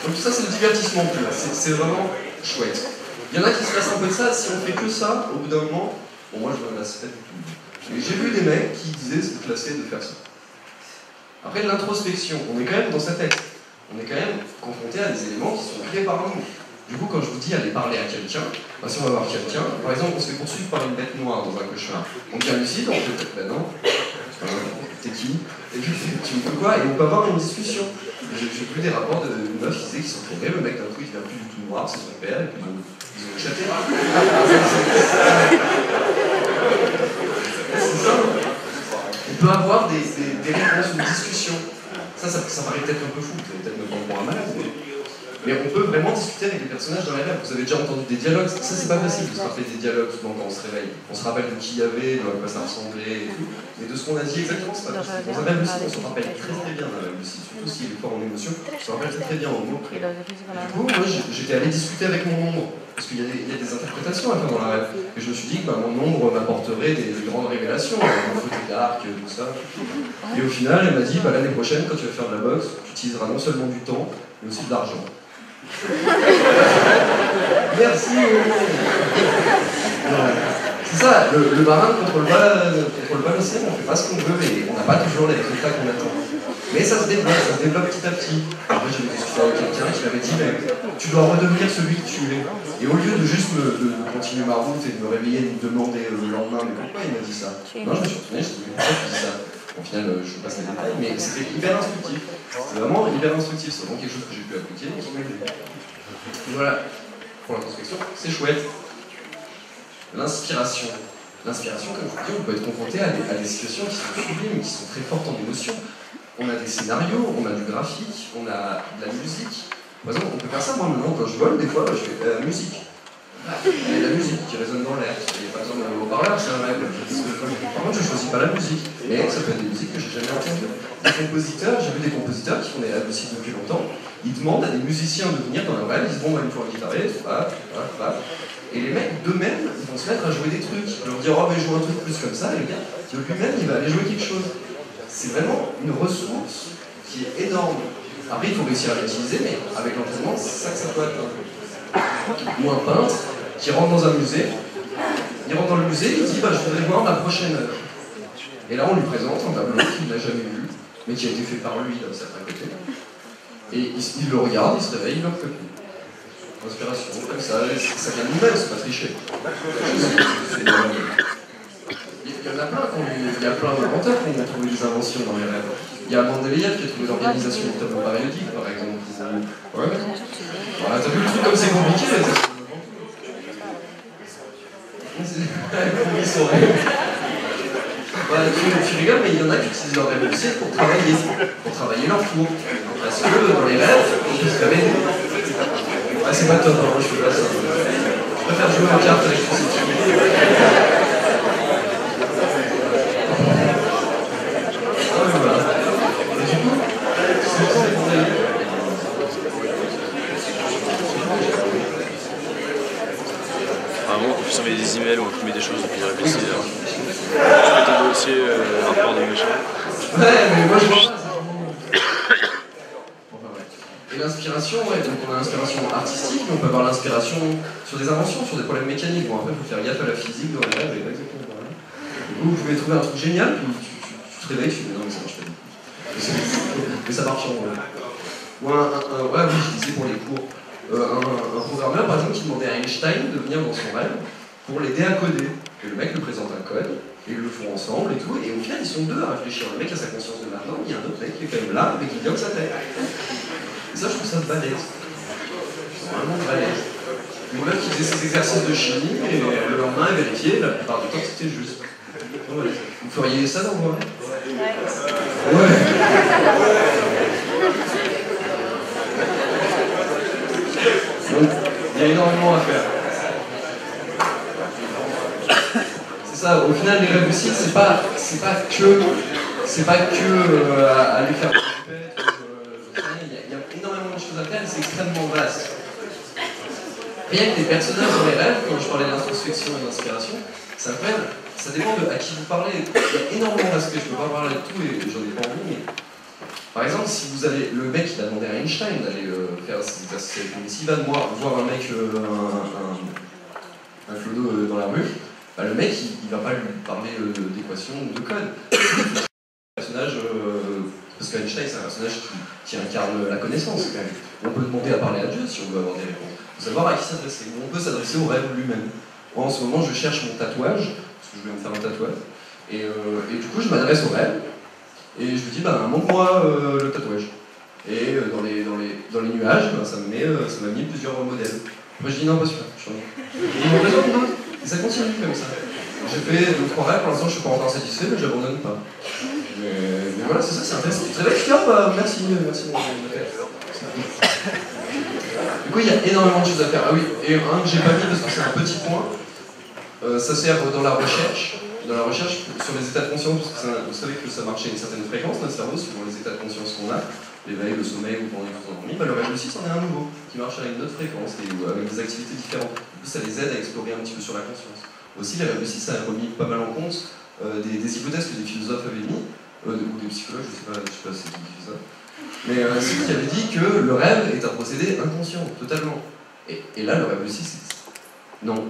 Donc tout ça, c'est le divertissement pur, c'est vraiment chouette. Il y en a qui se lassent un peu de ça, si on fait que ça, au bout d'un moment, bon moi je me lasse pas du tout. Et j'ai vu des mecs qui disaient se classer de faire ça. Après l'introspection, on est quand même dans sa tête. On est quand même confronté à des éléments qui sont créés par nous. Du coup, quand je vous dis aller parler à quelqu'un, bah, si on va voir quelqu'un, par exemple, on se fait poursuivre par une bête noire dans un cauchemar. On devient lucide, on fait peut-être ben non, t'es qui? Et puis tu me fais quoi? Et on peut avoir une discussion. J'ai vu des rapports de meufs qui disaient qu'ils sont tombés, le mec d'un coup il devient plus du tout noir, c'est son père, et puis ils ont échappé. C'est ça. On peut avoir des réponses, une discussion. Ça paraît peut-être un peu fou, vous allez peut-être me prendre pour un malade, mais on peut vraiment discuter avec les personnages dans les rêves. Vous avez déjà entendu des dialogues, ça c'est pas facile de se rappeler des dialogues souvent quand on se réveille. On se rappelle de qui il y avait, de quoi ça ressemblait et tout. Mais de ce qu'on a dit exactement, c'est pas possible. Dans un rêve lucide, on se rappelle très bien d'un rêve lucide, surtout s'il est fort en émotion, on se rappelle très bien en mots près. Du coup, moi j'étais allé discuter avec mon ombre, parce qu'il y a des interprétations à faire dans la rêve. Et je me suis dit que mon ombre m'apporterait des grandes révélations, un côté dark, tout ça. Et au final, elle m'a dit, l'année prochaine, quand tu vas faire de la boxe, tu utiliseras non seulement du temps, mais aussi de l'argent. Merci. C'est ça, le marin contre le balancier, on fait pas ce qu'on veut et on n'a pas toujours les résultats qu'on attend. Mais ça se développe petit à petit. Après j'ai discuté avec quelqu'un qui m'avait dit mais tu dois redevenir celui que tu es. Et au lieu de juste de continuer ma route et de me réveiller et de me demander le lendemain mais pourquoi il m'a dit ça? Non, je me suis retourné, je me suis dit pourquoi tu dis ça? Au final, je vous passe les détails, mais c'était hyper instructif. C'était vraiment hyper instructif, c'est vraiment quelque chose que j'ai pu appliquer et qui m'a aidé. Voilà, pour l'introspection, c'est chouette. L'inspiration. L'inspiration, comme je vous dis, on peut être confronté à des situations qui sont sublimes, qui sont très fortes en émotion. On a des scénarios, on a du graphique, on a de la musique. Par exemple, on peut faire ça, moi maintenant, quand je vole, des fois, je fais de la musique. Il y a de la musique qui résonne dans l'air. Il n'y a pas besoin d'un haut-parleur, c'est un rêve. Par contre, je ne choisis pas la musique. Mais ça peut être des musiques que j'ai jamais entendues. Des compositeurs, j'ai vu des compositeurs qui font des rêves aussi depuis longtemps. Ils demandent à des musiciens de venir dans leur rêve, ils disent bon, il me faut un guitariste, et les mecs d'eux-mêmes, ils vont se mettre à jouer des trucs. Ils vont leur dire oh, mais joue un truc plus comme ça, et le gars, de lui-même, il va aller jouer quelque chose. C'est vraiment une ressource qui est énorme. Après, il faut réussir à l'utiliser, mais avec l'entraînement, c'est ça que ça peut atteindre. Ou un peintre qui rentre dans un musée, il rentre dans le musée, il dit je voudrais voir ma prochaine œuvre. Et là on lui présente un tableau qu'il n'a jamais vu, mais qui a été fait par lui d'un certain côté. Et il le regarde, il se réveille, il le recopie. Inspiration, comme ça vient de nous-mêmes, c'est pas tricher. Il y en a plein, il y a plein d'inventeurs qui ont trouvé des inventions dans les rêves. Il y a Mendeleïev qui a trouvé l'organisation du tableau périodique, par exemple. Ouais. T'as vu le truc comme c'est compliqué tu rigoles, mais il y en a qui utilisent leur rêve lucide pour travailler leur cours. Parce que dans les rêves, on peut se réveiller. C'est pas top, moi je fais pas ça. Je préfère jouer aux cartes avec voilà. Et du coup, c'est pour ça qu'on a Vraiment, on peut s'envoyer des emails ou on met des choses et puis réfléchir. Je fais ton dossier, rapport de machin. Ouais, mais moi je vois pas. Et l'inspiration, ouais, donc on a l'inspiration artistique, mais on peut avoir l'inspiration sur des inventions, sur des problèmes mécaniques. Bon, après, il faut faire gaffe à la physique dans les rêves, et pas exactement pareil. Du coup, vous pouvez trouver un truc génial, puis tu te réveilles, tu fais non, mais ça marche pas du tout. Mais ça marche en vrai. Ou ouais, oui, je disais pour les cours. Un programmeur, par exemple, qui demandait à Einstein de venir dans son rêve pour l'aider à coder. Et le mec lui présente un code, et ils le font ensemble et tout, et au final, ils sont deux à réfléchir. Le mec a sa conscience de maintenant, il y a un autre mec qui est quand même là, mais qui donne sa tête. Et ça, je trouve ça balèze. Vraiment balèze. Une meuf qui faisait ses exercices de chimie, et le lendemain, elle vérifiait, la plupart du temps, c'était juste. Ouais. Vous feriez ça dans vos rêves? Ouais. Donc, il y a énormément à faire. C'est ça, au final, les rêves lucides, c'est pas que aller faire des répètes, il y a énormément de choses à faire et c'est extrêmement vaste. Rien que les personnages dans les rêves, quand je parlais d'introspection et d'inspiration, ça dépend de à qui vous parlez. Il y a énormément d'aspects, je ne peux pas parler de tout et j'en ai pas envie, mais par exemple, si vous avez le mec qui a demandé à Einstein d'aller faire ces exercices avec lui. Mais s'il va voir un mec, un clodo dans la rue, bah, le mec, il va pas lui parler d'équation ou de code. Personnage, parce qu'Einstein, c'est un personnage qui incarne la connaissance, quand même. On peut demander à parler à Dieu si on veut avoir des réponses. Il faut savoir à qui s'adresser. On peut s'adresser au rêve lui-même. Moi, en ce moment, je cherche mon tatouage, parce que je vais me faire un tatouage. Et du coup, je m'adresse au rêve, et je lui dis, bah, montre-moi le tatouage. Et dans les nuages, bah, ça m'a mis plusieurs modèles. Moi, je dis, non, pas celui-là, je suis en... Et ils m'ont besoin d'une autre. Et ça continue comme ça. J'ai fait 2-3 rêves, pour l'instant, je suis pas encore satisfait, mais j'abandonne pas. Mais voilà, c'est ça, c'est intéressant. Tu te réveilles, merci mon frère. Du coup, il y a énormément de choses à faire. Ah oui, et un que j'ai pas mis parce que c'est un petit point, ça sert dans la recherche. Dans la recherche sur les états de conscience, parce que vous savez que ça marche à une certaine fréquence, notre cerveau, suivant les états de conscience qu'on a, l'éveil, le sommeil ou pendant les tout endormis, bah, le rêve lucide, c'en est un nouveau, qui marche à une autre fréquence et avec des activités différentes. Du coup, ça les aide à explorer un petit peu sur la conscience. Aussi, les rêves lucides, ça a remis pas mal en compte des hypothèses que des philosophes avaient mis, ou des psychologues, je sais pas c'est qui fait ça. Mais c'est qui avait dit que le rêve est un procédé inconscient, totalement. Et là, le rêve lucide, c'est... Non.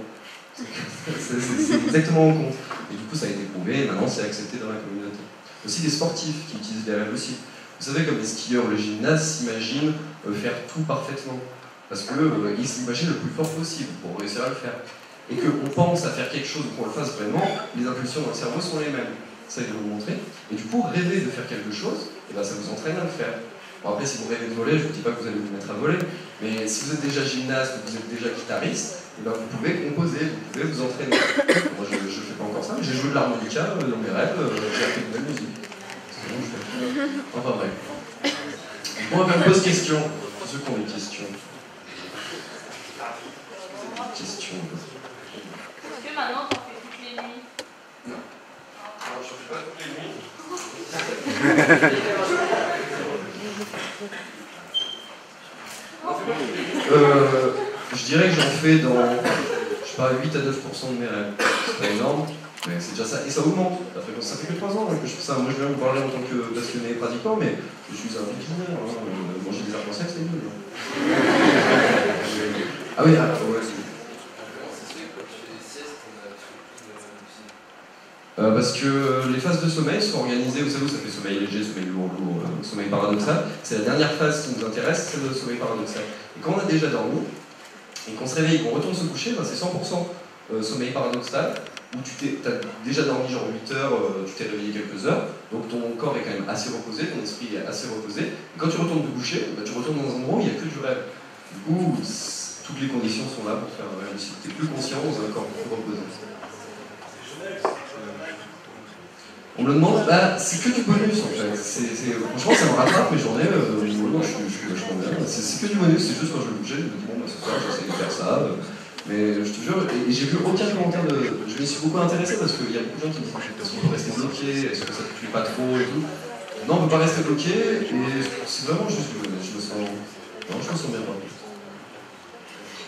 C'est exactement en compte. Et du coup, ça a été prouvé, et maintenant c'est accepté dans la communauté. Aussi des sportifs qui utilisent des rêves lucides. Vous savez, comme les skieurs ou les gymnastes s'imaginent faire tout parfaitement. Parce qu'ils s'imaginent le plus fort possible pour réussir à le faire. Et qu'on pense à faire quelque chose ou qu'on le fasse vraiment, les impulsions dans le cerveau sont les mêmes. Ça, ils vont vous montrer. Et du coup, rêver de faire quelque chose, et ben, ça vous entraîne à le faire. Bon, après, si vous rêvez de voler, je ne vous dis pas que vous allez vous mettre à voler, mais si vous êtes déjà gymnaste ou que vous êtes déjà guitariste, et ben, vous pouvez composer, vous pouvez vous entraîner. Moi, je ne fais pas encore ça, mais j'ai joué de l'harmonica dans mes rêves, j'ai appris de belle musique. C'est bon, je fais. Enfin bref. Bon, on me pose question. Ceux qui ont des questions. Questions. Est-ce que maintenant t'en fais toutes les nuits? Non. Alors, je ne fais pas toutes les nuits. Je dirais que j'en fais dans, je sais pas, 8 à 9% de mes rêves. C'est pas énorme, mais c'est déjà ça. Et ça augmente. Ça fait que 3 ans que je fais ça. Moi, je viens vous parler en tant que passionné et pratiquant, mais je suis un visionnaire. Manger des arcs-en-ciel, c'est nul. Ah oui, ouais, parce que les phases de sommeil sont organisées, vous savez où ça fait sommeil léger, sommeil lourd, sommeil paradoxal. C'est la dernière phase qui nous intéresse, c'est le sommeil paradoxal. Et quand on a déjà dormi, et qu'on se réveille et qu'on retourne se coucher, ben c'est 100% sommeil paradoxal, où tu as déjà dormi genre 8 heures, tu t'es réveillé quelques heures, donc ton corps est quand même assez reposé, ton esprit est assez reposé. Et quand tu retournes te coucher, ben tu retournes dans un endroit où il n'y a que du rêve. Du coup, toutes les conditions sont là pour faire un rêve. Si tu es plus conscient dans un corps plus reposé. On me le demande, bah, c'est que du bonus en fait. Franchement, ça me rattrape mes journées. Je suis vachement bien. C'est que du bonus, c'est juste quand je vais bouger, je me dis bon, bah, ce soir, j'essaie de faire ça. Mais je te jure, et j'ai vu aucun commentaire de. Je m'y suis beaucoup intéressé parce qu'il y a beaucoup de gens qui me disent est-ce qu'on peut rester bloqué, est-ce que ça ne tue pas trop et tout. Non, on ne peut pas rester bloqué, et c'est vraiment juste du bonus. Je me sens bien.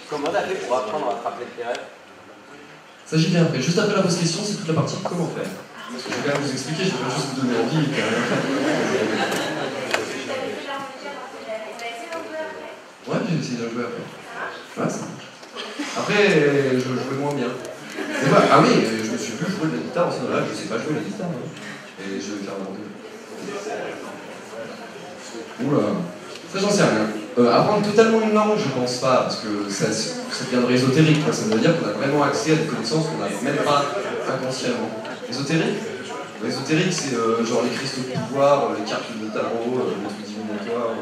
Comment t'as fait pour apprendre à te rappeler tes rêves? Ça, j'y viens après. Juste après la pause question, c'est toute la partie comment faire. Parce que je vais quand même vous expliquer, je vais pas juste vous donner envie. Ouais, j'ai essayé de jouer après. Ouais, ça marche. Après, je jouais moins bien. Ah oui, je me suis vu jouer de la guitare en ce moment-là, je sais pas jouer de la guitare. Hein. Et je vais faire un rendez-vous. Oula, ça j'en sais rien. Apprendre totalement une langue, je pense pas, parce que ça deviendrait ésotérique. Ça veut dire qu'on a vraiment accès à des connaissances qu'on n'a même pas inconsciemment. Ésotérique? Ésotérique, c'est genre les cristaux de pouvoir, les cartes de tarot, les trucs divinatoires,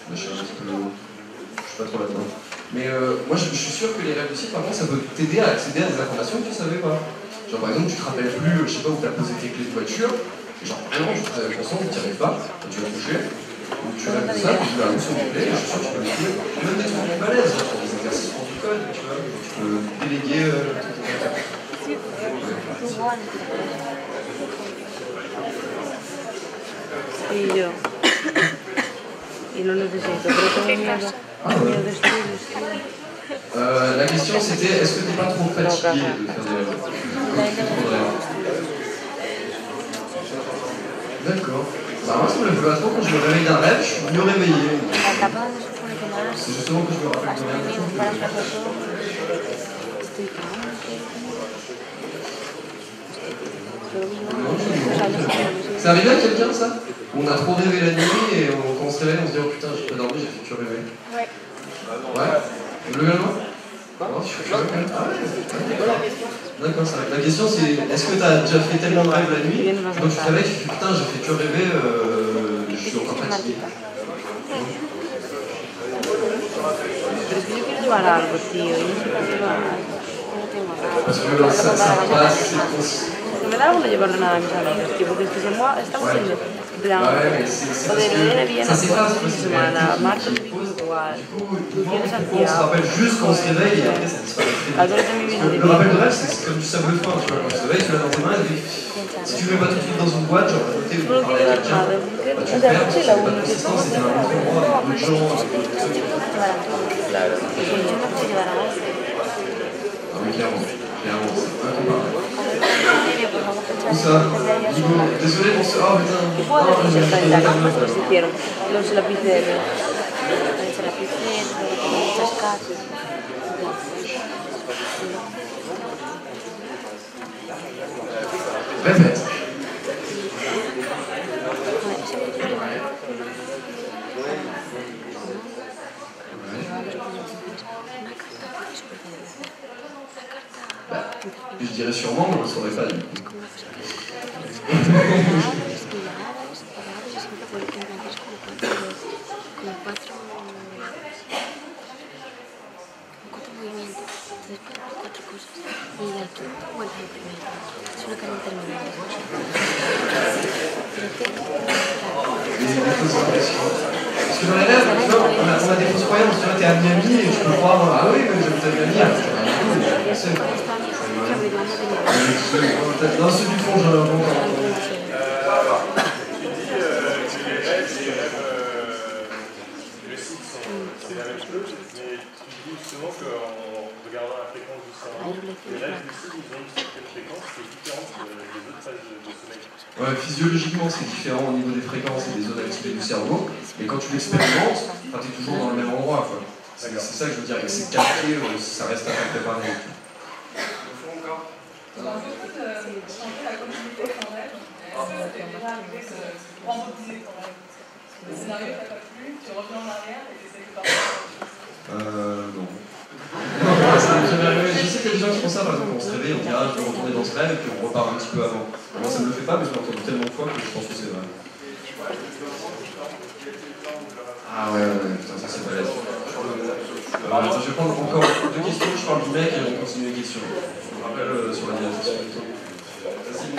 machin, un petit peu. Je suis pas trop là-dedans. Mais moi, je suis sûr que les rêves lucides, par contre, ça peut t'aider à accéder à des informations que tu savais pas. Genre, par exemple, tu te rappelles plus, je sais pas, où tu as posé tes clés de voiture, et genre, vraiment, tu te réveilles conscient, tu n'y arrives pas, tu vas coucher, ou tu rêves de ça, tu vas sur tes clés, et je suis sûr que tu peux le faire. Même des trucs balèzes, genre, des exercices pour du code, tu vois, tu peux déléguer tout ton temps. Y yo. Y lo necesito, pero tengo miedo. Miedo de estudio. La question c'était, est-ce que tu n'es pas trop fatigué de faire des rêves? D'accord. Bah moi ça me fait pas trop, quand je me réveille d'un rêve, je suis mieux réveillé. C'est justement que je me rappelle de rien du tout. C'est arrivé à quelqu'un ça? On a trop rêvé la nuit et quand on se réveille on se dit oh putain j'ai pas dormi, j'ai fait que rêver. Ouais. Ouais? Le gars moi? Non, je suis curieux quand même. Ah ouais. D'accord, ça va. La question c'est est-ce que t'as déjà fait tellement de rêves la nuit quand tu te réveilles tu te dis putain j'ai fait que rêver, je suis encore fatigué. Pero es que yo quiero llevar algo, tío, y no sé qué llevar. Parce que ça passe, c'est conscient. No me da algo de llevarle nada a mis amigas, tío, porque es que estamos haciendo, en plan, o de viene bien a fin de semana, martes, igual, Lucía de On se Santiago. rappelle juste quand on se réveille et après ça disparaît. Adoro de mi vida de Le rappel de rêve, c'est comme du sable fin, tu vois. Quand tu te réveilles, tu l'as dans tes mains et puis si tu ne mets pas tout de suite dans une boîte, genre à côté ou parler à quelqu'un, bah, tu le perds, tu sais pas de consistance, c'était un autre endroit, avec d'autres gens. Ah oui, clairement, clairement, c'est incomparable. Où ça? Nico, désolé pour ce... Oh putain. ¿Qué puedo decir hasta el año que se hicieron? Los lapiceros. muchas casas. Répète. Bah, je dirais sûrement, mais on ne saurait pas. Parce que dans les rêves, tu vois, on a des fausses croyances. Tu vois, t'es à Miami et tu peux croire, ah oui, mais j'habite à Miami. Dans ceux du fond, j'en ai un bon. C'est la même chose, mais tu dis justement qu'en regardant la fréquence du cerveau, les rêves lucides, ils ont une certaine fréquence qui est différente des autres phases de sommeil. Ouais, physiologiquement, c'est différent au niveau des fréquences et des zones activées du cerveau, mais quand tu l'expérimentes, tu es toujours dans le même endroit. C'est ça que je veux dire, et c'est calqué, ça reste à peu près pareil. En fait, changer la continuité de ton rêve, est-ce que tu es déjà arrivé de remodifier ton rêve? Le scénario t'a pas plu, tu reviens en arrière et tu essaies de partir. Non. Ça m'est jamais arrivé. Je sais qu'il y a des gens qui font ça, par exemple, on se réveille, on dit ah, je veux retourner dans ce rêve et puis on repart un petit peu avant. Moi, ça ne me le fait pas, mais je l'ai entendu tellement de fois que je pense que c'est vrai. Ah ouais, putain, ça c'est balèze. Attends, je vais prendre encore 2 questions, je parle du mec et on continue les questions. Je me rappelle sur la diapositive. Vas-y.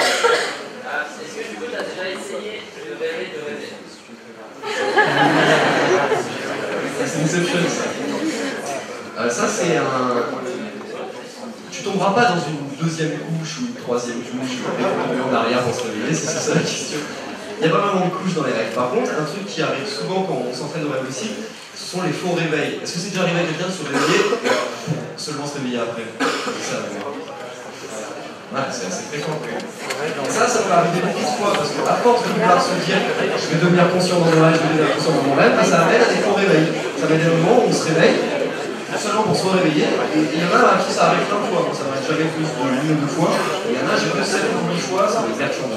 Est-ce que du coup, tu as déjà essayé de rêver de rêver? C'est Inception, ça. Ça, c'est un... Tu tomberas pas dans une deuxième couche ou une troisième couche ou en arrière pour se réveiller, c'est ça la question. Il n'y a pas vraiment de couche dans les rêves. Par contre, un truc qui arrive souvent quand on s'entraîne au rêve lucide, ce sont les faux réveils. Est-ce que c'est déjà arrivé à quelqu'un de se réveiller et seulement se réveiller après? C'est ça, ouais, c'est assez fréquent. Ça peut arriver beaucoup de fois parce qu'à force de vouloir se dire je vais devenir conscient dans mon rêve, je vais devenir conscient dans mon rêve, ça amène à des faux réveils. Ça met des moments où on se réveille seulement pour se réveiller. Et il y en a à qui ça arrive plein de fois. Moi, ça m'arrive jamais plus d'une ou deux fois. Et il y en a, j'ai que 7 ou 8 fois, ça me perturbe.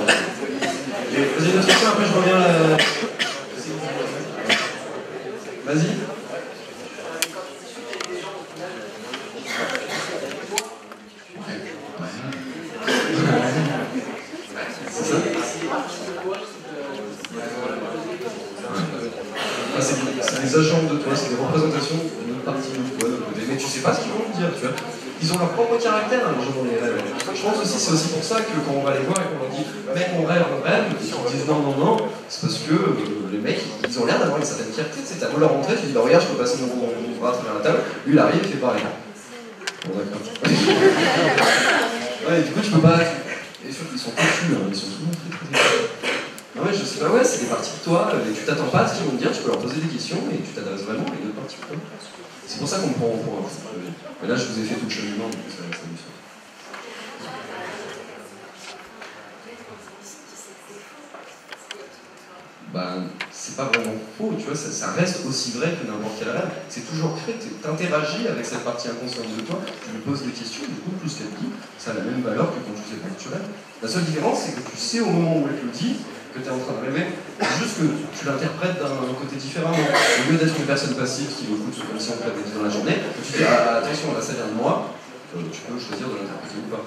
Vas-y, une autre question, après je reviens là. Vas-y. C'est ça? C'est des agents de toi, c'est des représentations d'une partie de toi, de côté. Mais tu sais pas ce qu'ils vont te dire, tu vois. Ils ont leur propre caractère, les gens dans les rêves. Je pense aussi, c'est aussi pour ça que quand on va les voir et qu'on leur dit mec, on rêve, ils disent non, c'est parce que les mecs, ils ont l'air d'avoir une certaine fierté. Tu sais, t'as beau leur montrer, tu dis bah regarde, je peux passer mon bras à travers la table. Lui, il arrive, il fait pareil. Bon, d'accord. Ouais, du coup, tu peux pas. Et surtout, ils sont confus, hein. Ils sont souvent très. Ah ouais, je sais pas, ouais, c'est des parties de toi, et tu t'attends pas à ce qu'ils vont te dire, tu peux leur poser des questions et tu t'adresses vraiment à une autre partie de toi. C'est pour ça qu'on me prend au point. Mais là, je vous ai fait tout le cheminement, donc ça me fait. Ben, c'est pas vraiment faux, tu vois, ça reste aussi vrai que n'importe quel rêve. C'est toujours créé, tu interagis avec cette partie inconsciente de toi, tu lui poses des questions, du coup, plus qu'elle dit, ça a la même valeur que quand tu sais pas que tu rêves. La seule différence, c'est que tu sais au moment où elle te le dit que tu es en train de rêver, c'est juste que tu l'interprètes d'un côté différemment. Au lieu d'être une personne passive qui écoute comme si on te l'avait dit dans la journée, tu dis ah, attention, là ça vient de moi, tu peux choisir de l'interpréter ou pas.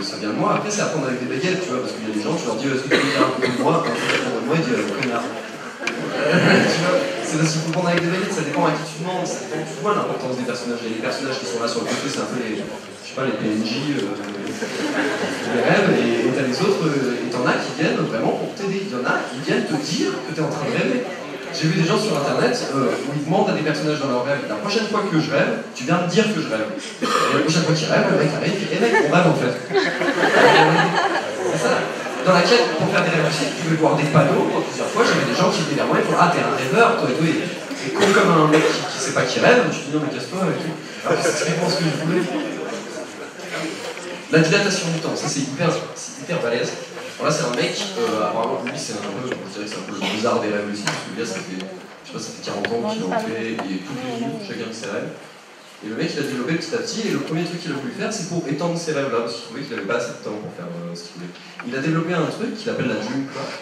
Ça vient de moi, après c'est apprendre avec des baguettes, tu vois, parce qu'il y a des gens, tu leur dis est-ce que tu veux faire un peu de moi, un peu de moi, ils disent connard. Tu vois, c'est parce qu'il faut prendre avec des baguettes, ça dépend à qui tu demandes, ça dépend, tu vois l'importance des personnages. Il y a des personnages qui sont là sur le côté, c'est un peu les, je sais pas, les PNJ, les rêves, et t'as les autres, et t'en as qui viennent vraiment pour t'aider, il y en a qui viennent te dire que t'es en train de rêver. J'ai vu des gens sur internet où ils demandent à des personnages dans leur rêve, la prochaine fois que je rêve, tu viens me dire que je rêve. Et la prochaine fois qu'ils rêvent, le mec arrive et mec, on rêve en fait. C'est ça. Dans la quête, pour faire des rêves lucides, tu peux voir des panneaux. Plusieurs fois, j'avais des gens qui venaient vers moi et font ah, t'es un rêveur, toi et tout. Et con comme un mec qui sait pas qui rêve, je dis non, mais casse-toi et tout. Alors, c'est typiquement ce que je voulais. La dilatation du temps, ça c'est hyper balèze. Alors là, c'est un mec, apparemment, lui, c'est un peu, je dirais que c'est un peu le bizarre des rêves lucides, parce que le gars, ça fait, je sais pas, ça fait 40 ans qu'il en fait, et toutes les nuits, chacun de ses rêves. Et le mec, il a développé petit à petit, et le premier truc qu'il a voulu faire, c'est pour étendre ses rêves-là, parce qu'il trouvait qu'il n'avait pas assez de temps pour faire ce qu'il voulait. Il a développé un truc qu'il appelle la dream clock,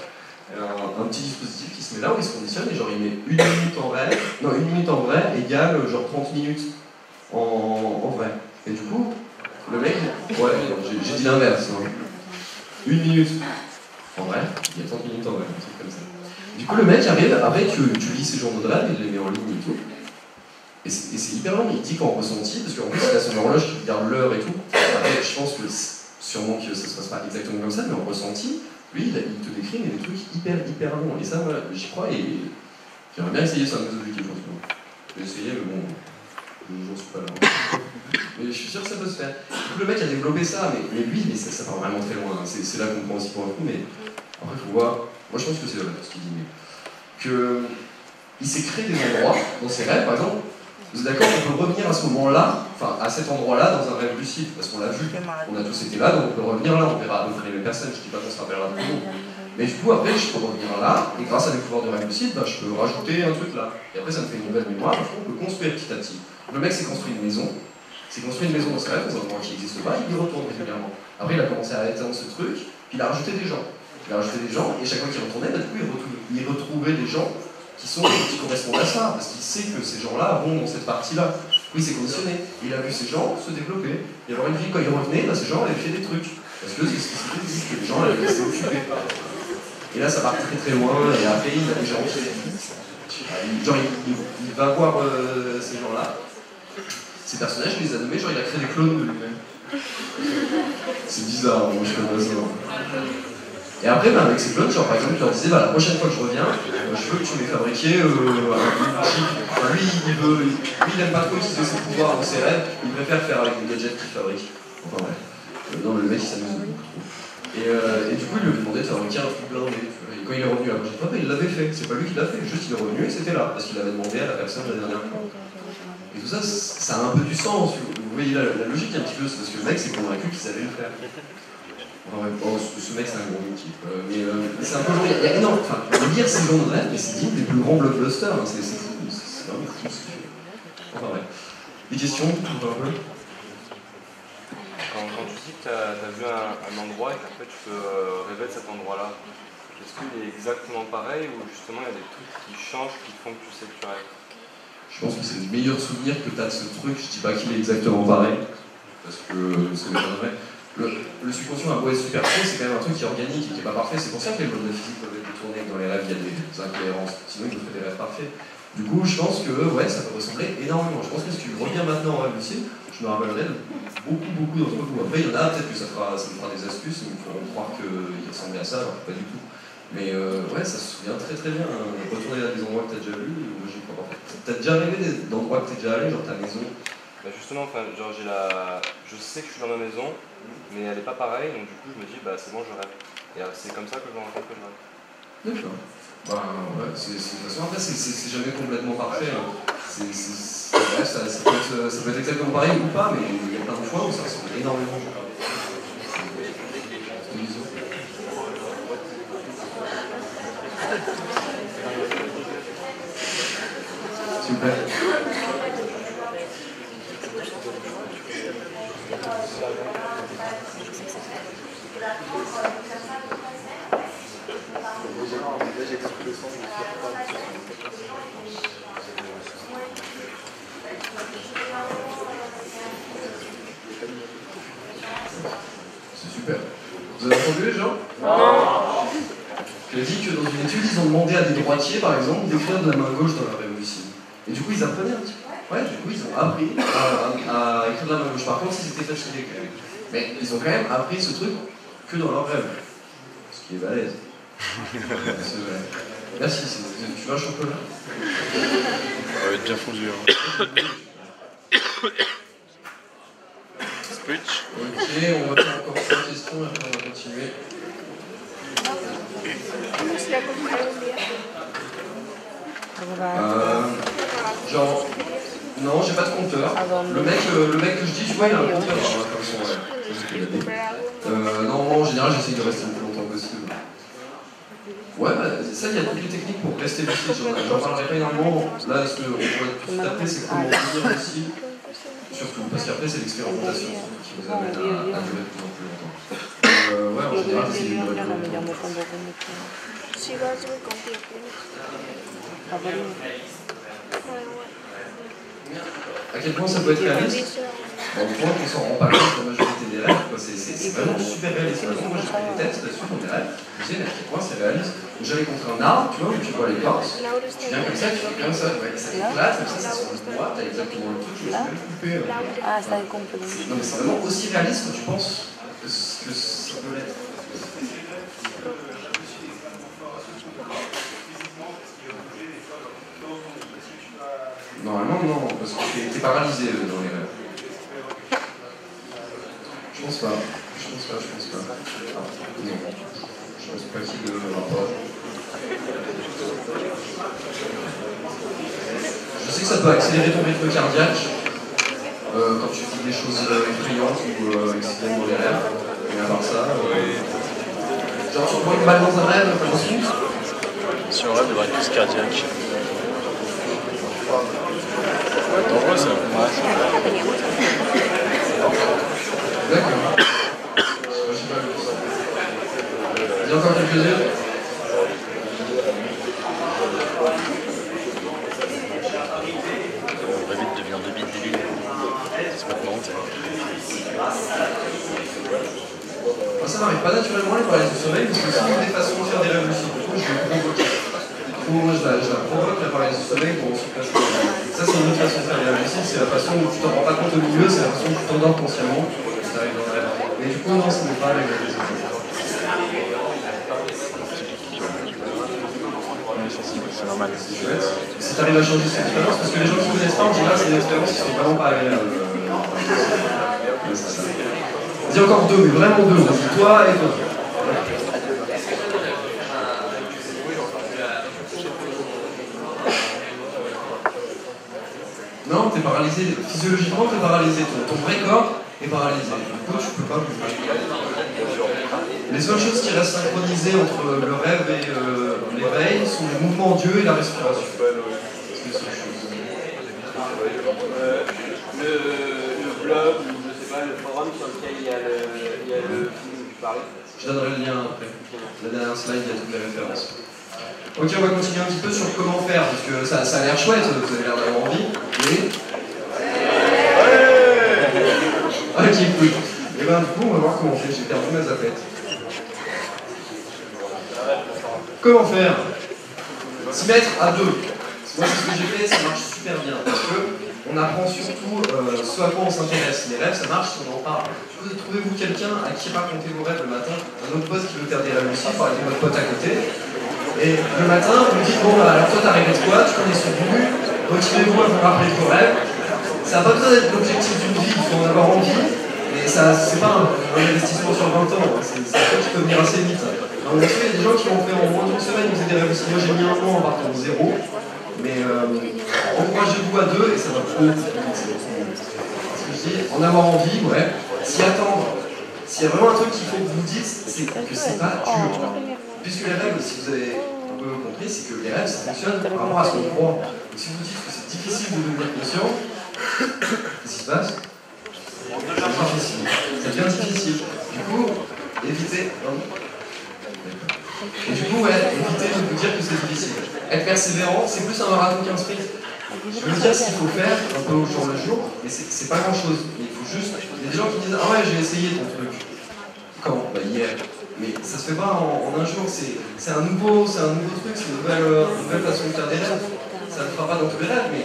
un petit dispositif qui se met là, où il se conditionne, et genre il met 1 minute en vrai, non, 1 minute en vrai égale genre 30 minutes en vrai. Et du coup, le mec, ouais, j'ai dit l'inverse, hein. 1 minute en vrai, il y a 30 minutes en vrai, un truc comme ça. Du coup, le mec arrive, après tu lis ses journaux de rêve, il les met en ligne et tout. Et c'est hyper long, il dit qu'en ressenti, parce qu'en plus il a son horloge qui regarde l'heure et tout. Après, je pense que sûrement que ça se passe pas exactement comme ça, mais en ressenti, lui, il te décrit des trucs hyper longs. Et ça, moi, j'y crois et j'aimerais bien essayer ça, un mes objectifs en ce moment. J'ai essayé, mais bon, j'en suis pas là. Mais je suis sûr que ça peut se faire. Le mec a développé ça, mais lui, ça part vraiment très loin. Hein. C'est là qu'on prend aussi pour un coup, mais après, il faut voir. Moi, je pense que c'est vrai ce qu'il dit, mais qu'il s'est créé des endroits dans ses rêves, par exemple. Vous êtes d'accord, on peut revenir à ce moment-là, enfin à cet endroit-là, dans un rêve lucide, parce qu'on l'a vu, on a tous été là, donc on peut revenir là, on verra à peu près les mêmes personnes, je dis pas qu'on se rappellera de tout. Mais du coup, après, je peux revenir là, et grâce à des pouvoirs de rêve lucide, je peux rajouter un truc là. Et après, ça me fait une nouvelle mémoire, et on peut construire petit à petit. Le mec s'est construit une maison, dans ses rêves, dans un endroit qui n'existe pas, il y retourne régulièrement. Après, il a commencé à éteindre ce truc, puis il a rajouté des gens. Et chaque fois qu'il retournait, du coup, il retrouvait des gens qui correspondent à ça, parce qu'il sait que ces gens-là vont dans cette partie-là. Oui, c'est conditionné. Il a vu ces gens se développer. Et avoir une vie, quand ils revenaient, ces gens avaient fait des trucs. Parce que c'est ce qui dit que les gens avaient resté occupés. Et là, ça part très loin, et après, il a des gens qui... Genre, il va voir ces gens-là. Ces personnages, il les a nommés, genre, il a créé des clones de lui-même. C'est bizarre, moi, je connais ça. Et après, avec ces clones, genre par exemple, il leur disait la prochaine fois que je reviens, je veux que tu m'aies fabriqué un chip. Enfin, lui, il aime pas trop utiliser ses pouvoirs dans ses rêves, il préfère faire avec des gadgets qu'il fabrique. Enfin bref. Non, mais le mec il s'amuse beaucoup trop. Et du coup, il lui demandait de fabriquer un truc blindé. Et quand il est revenu à la prochaine fois, il l'avait fait. C'est pas lui qui l'a fait, juste il est revenu et c'était là, parce qu'il avait demandé à la personne la dernière fois. Et tout ça, ça a un peu du sens. Vous voyez là, la logique un petit peu, c'est parce que le mec s'est convaincu qu'il savait le faire. Oh, ce mec c'est un gros type, mais c'est un peu genre, il y a énorme, enfin, lire ces journaux de rêve, mais c'est digne des plus grands blockbusters, hein, c'est fou, c'est vraiment fou ce qu'il fait. Enfin bref. Des questions, un peu Quand tu dis que tu as vu un endroit et qu'après tu peux rêver de cet endroit-là, est-ce qu'il est exactement pareil ou justement il y a des trucs qui changent qui font que tu sais que tu rêves? Je pense que c'est le meilleur souvenir que tu as de ce truc, je dis pas qu'il est exactement pareil, parce que c'est vrai. Le subconscient à beau être super pro, c'est quand même un truc qui est organique et qui n'est pas parfait. C'est pour ça que les lois de la physique peuvent être détournées, que dans les rêves il y a des incohérences. Sinon, ils nous feraient des rêves parfaits. Du coup, je pense que ouais, ça peut ressembler énormément. Je pense que si tu reviens maintenant en rêve lucide, je me rappellerai de beaucoup d'entre vous. Après, il y en a peut-être que ça me fera des astuces et ils me feront croire qu'il ressemblait à ça, alors que pas du tout. Mais ouais, ça se souvient très bien. Hein. Retourner à des endroits que tu as déjà vus, moi j'y crois pas. T'as déjà rêvé d'endroits que tu es déjà allé, genre ta maison? Bah justement, genre je sais que je suis dans ma maison, mais elle est pas pareille, donc du coup je me dis bah c'est bon, je rêve. Et c'est comme ça que je me rends compte que je rêve. D'accord. Bah, ouais, de toute façon, après, c'est jamais complètement parfait. Ouais, ça peut être exactement pareil ou pas, mais il y a plein de fois où ça ressemble énormément. S'il vous plaît. C'est super. Vous avez entendu les gens? Non. Je dis que dans une étude, ils ont demandé à des droitiers, par exemple, d'écrire de la main gauche dans la révolution. Et du coup, ils apprenaient un petit peu. Ouais, du coup, ils ont appris à écrire de la main gauche. Par contre, ils étaient fatigués quand même. Mais ils ont quand même appris ce truc que dans leur rêve. Ce qui est balèze. Merci, tu veux un chocolat? Ça va être bien fondu. Switch. Ok, on va faire encore 3 questions et après on va continuer. Genre, non, j'ai pas de compteur. Le mec que je dis, tu vois, il a un compteur comme son rêve. Non, en général, j'essaye de rester le plus longtemps possible. Ouais, bah, ça, il y a toutes les techniques pour rester lucide. J'en parlerai pas énormément. Là, ce qu'on pourrait tout taper, c'est comment tenir aussi. Surtout, parce qu'après, c'est l'expérimentation qui vous amène à durer de plus en plus longtemps. Ouais, en général, c'est une durée plus longtemps. À quel point ça peut être réaliste? Au point qu'on s'en rend pas compte la majorité des rêves. C'est vraiment super réaliste. Moi, j'ai fait des tests là-dessus dans des rêves. Je sais à quel point c'est réaliste. J'allais contre un arbre, tu vois, où tu vois l'écorce. Tu viens comme ça, tu fais comme ça. Ouais, ça éclate, comme ça se voit. T'as exactement le truc. Je me suis même coupé. Ah, ça est complet. Non, mais c'est vraiment aussi réaliste que tu penses que ça peut l'être. Normalement, non, parce que t'es paralysé dans les rêves. Je pense pas. Ah, non. Je pense pas qu'il y ait de rapport. Je sais que ça peut accélérer ton rythme cardiaque quand tu fais des choses effrayantes ou excitantes dans les rêves. Mais à part ça, genre tu prends une balle dans un rêve, t'as reçu? Sur un rêve, il devrait être plus cardiaque. Dangereux ça. D'accord. Il y a encore quelques-unes? La bite devient 2 bits débile. C'est pas de honte. Moi ça m'arrive pas naturellement les paralyses du sommeil parce que c'est une des façons de faire des rêves lucides. Du coup je vais provoquer. Moi je la provoque la paralysie du sommeil pour ensuite passer. Ça c'est une autre façon de faire des rêves lucides, c'est la façon où tu t'en rends pas compte au milieu, c'est la façon où tu t'endors consciemment. Mais du coup non, ce n'est pas les rêves lucides. C'est normal. Si tu arrives à changer cette expérience, parce que les gens qui ne connaissent pas, en général, c'est des expériences qui sont vraiment pas agréables. Dis encore 2, mais vraiment 2. Vas-y, toi et toi. Non, t'es paralysé. Physiologiquement, t'es paralysé. Ton vrai corps est paralysé. Du coup, tu peux pas bouger. Les seules choses qui restent synchronisées entre le rêve et l'éveil sont les mouvements d'yeux et la respiration. Le blog, ou je sais pas, le forum sur lequel il y a le film où tu parlais. Je donnerai le lien après. La dernière slide, il y a toutes les références. Ok, on va continuer un petit peu sur comment faire, parce que ça a l'air chouette, vous avez l'air d'avoir envie. Ok, cool. Et ben du coup, on va voir comment on fait. J'ai perdu ma zapette. Comment faire? S'y mettre à 2. Moi, c'est ce que j'ai fait, ça marche super bien. Parce que on apprend surtout ce à quoi on s'intéresse. Les rêves, ça marche si on en parle. Trouvez-vous quelqu'un à qui raconter vos rêves le matin, un autre pote qui veut faire des rêves aussi, par exemple votre pote à côté. Et le matin, vous me dites, bon, alors toi, t'as rêvé de quoi? Tu connais son but, motivez-vous à vous rappeler de vos rêves. Ça n'a pas besoin d'être l'objectif d'une vie, il faut en avoir envie. Mais ça, c'est pas un investissement sur 20 ans, c'est un truc qui peut venir assez vite. Alors, il y a des gens qui l'ont fait en moins d'une semaine, ils faisaient des rêves lucides. Moi j'ai mis un mois en partant de 0, mais encouragez-vous à 2 et ça va trop vite. Ce que je dis, en avoir envie, ouais, s'y attendre. S'il y a vraiment un truc qu'il faut que vous dites, c'est que c'est pas dur. Puisque les rêves, si vous avez un peu compris, c'est que les rêves, ça fonctionne par rapport à ce qu'on croit. Donc si vous dites que c'est difficile de devenir conscient, qu'est-ce qui se passe? C'est difficile. Ça devient difficile. Du coup, évitez. Et du coup, ouais, évitez de vous dire que c'est difficile. Être persévérant, c'est plus un marathon qu'un sprint. Je veux dire ce qu'il faut faire un peu au jour le jour, mais c'est pas grand chose. Il faut juste. Il y a des gens qui disent ah ouais, j'ai essayé ton truc. Quand? Bah hier. Mais ça se fait pas en un jour, c'est un nouveau truc, c'est une nouvelle façon de faire des rêves. Ça ne fera pas dans tous les rêves, mais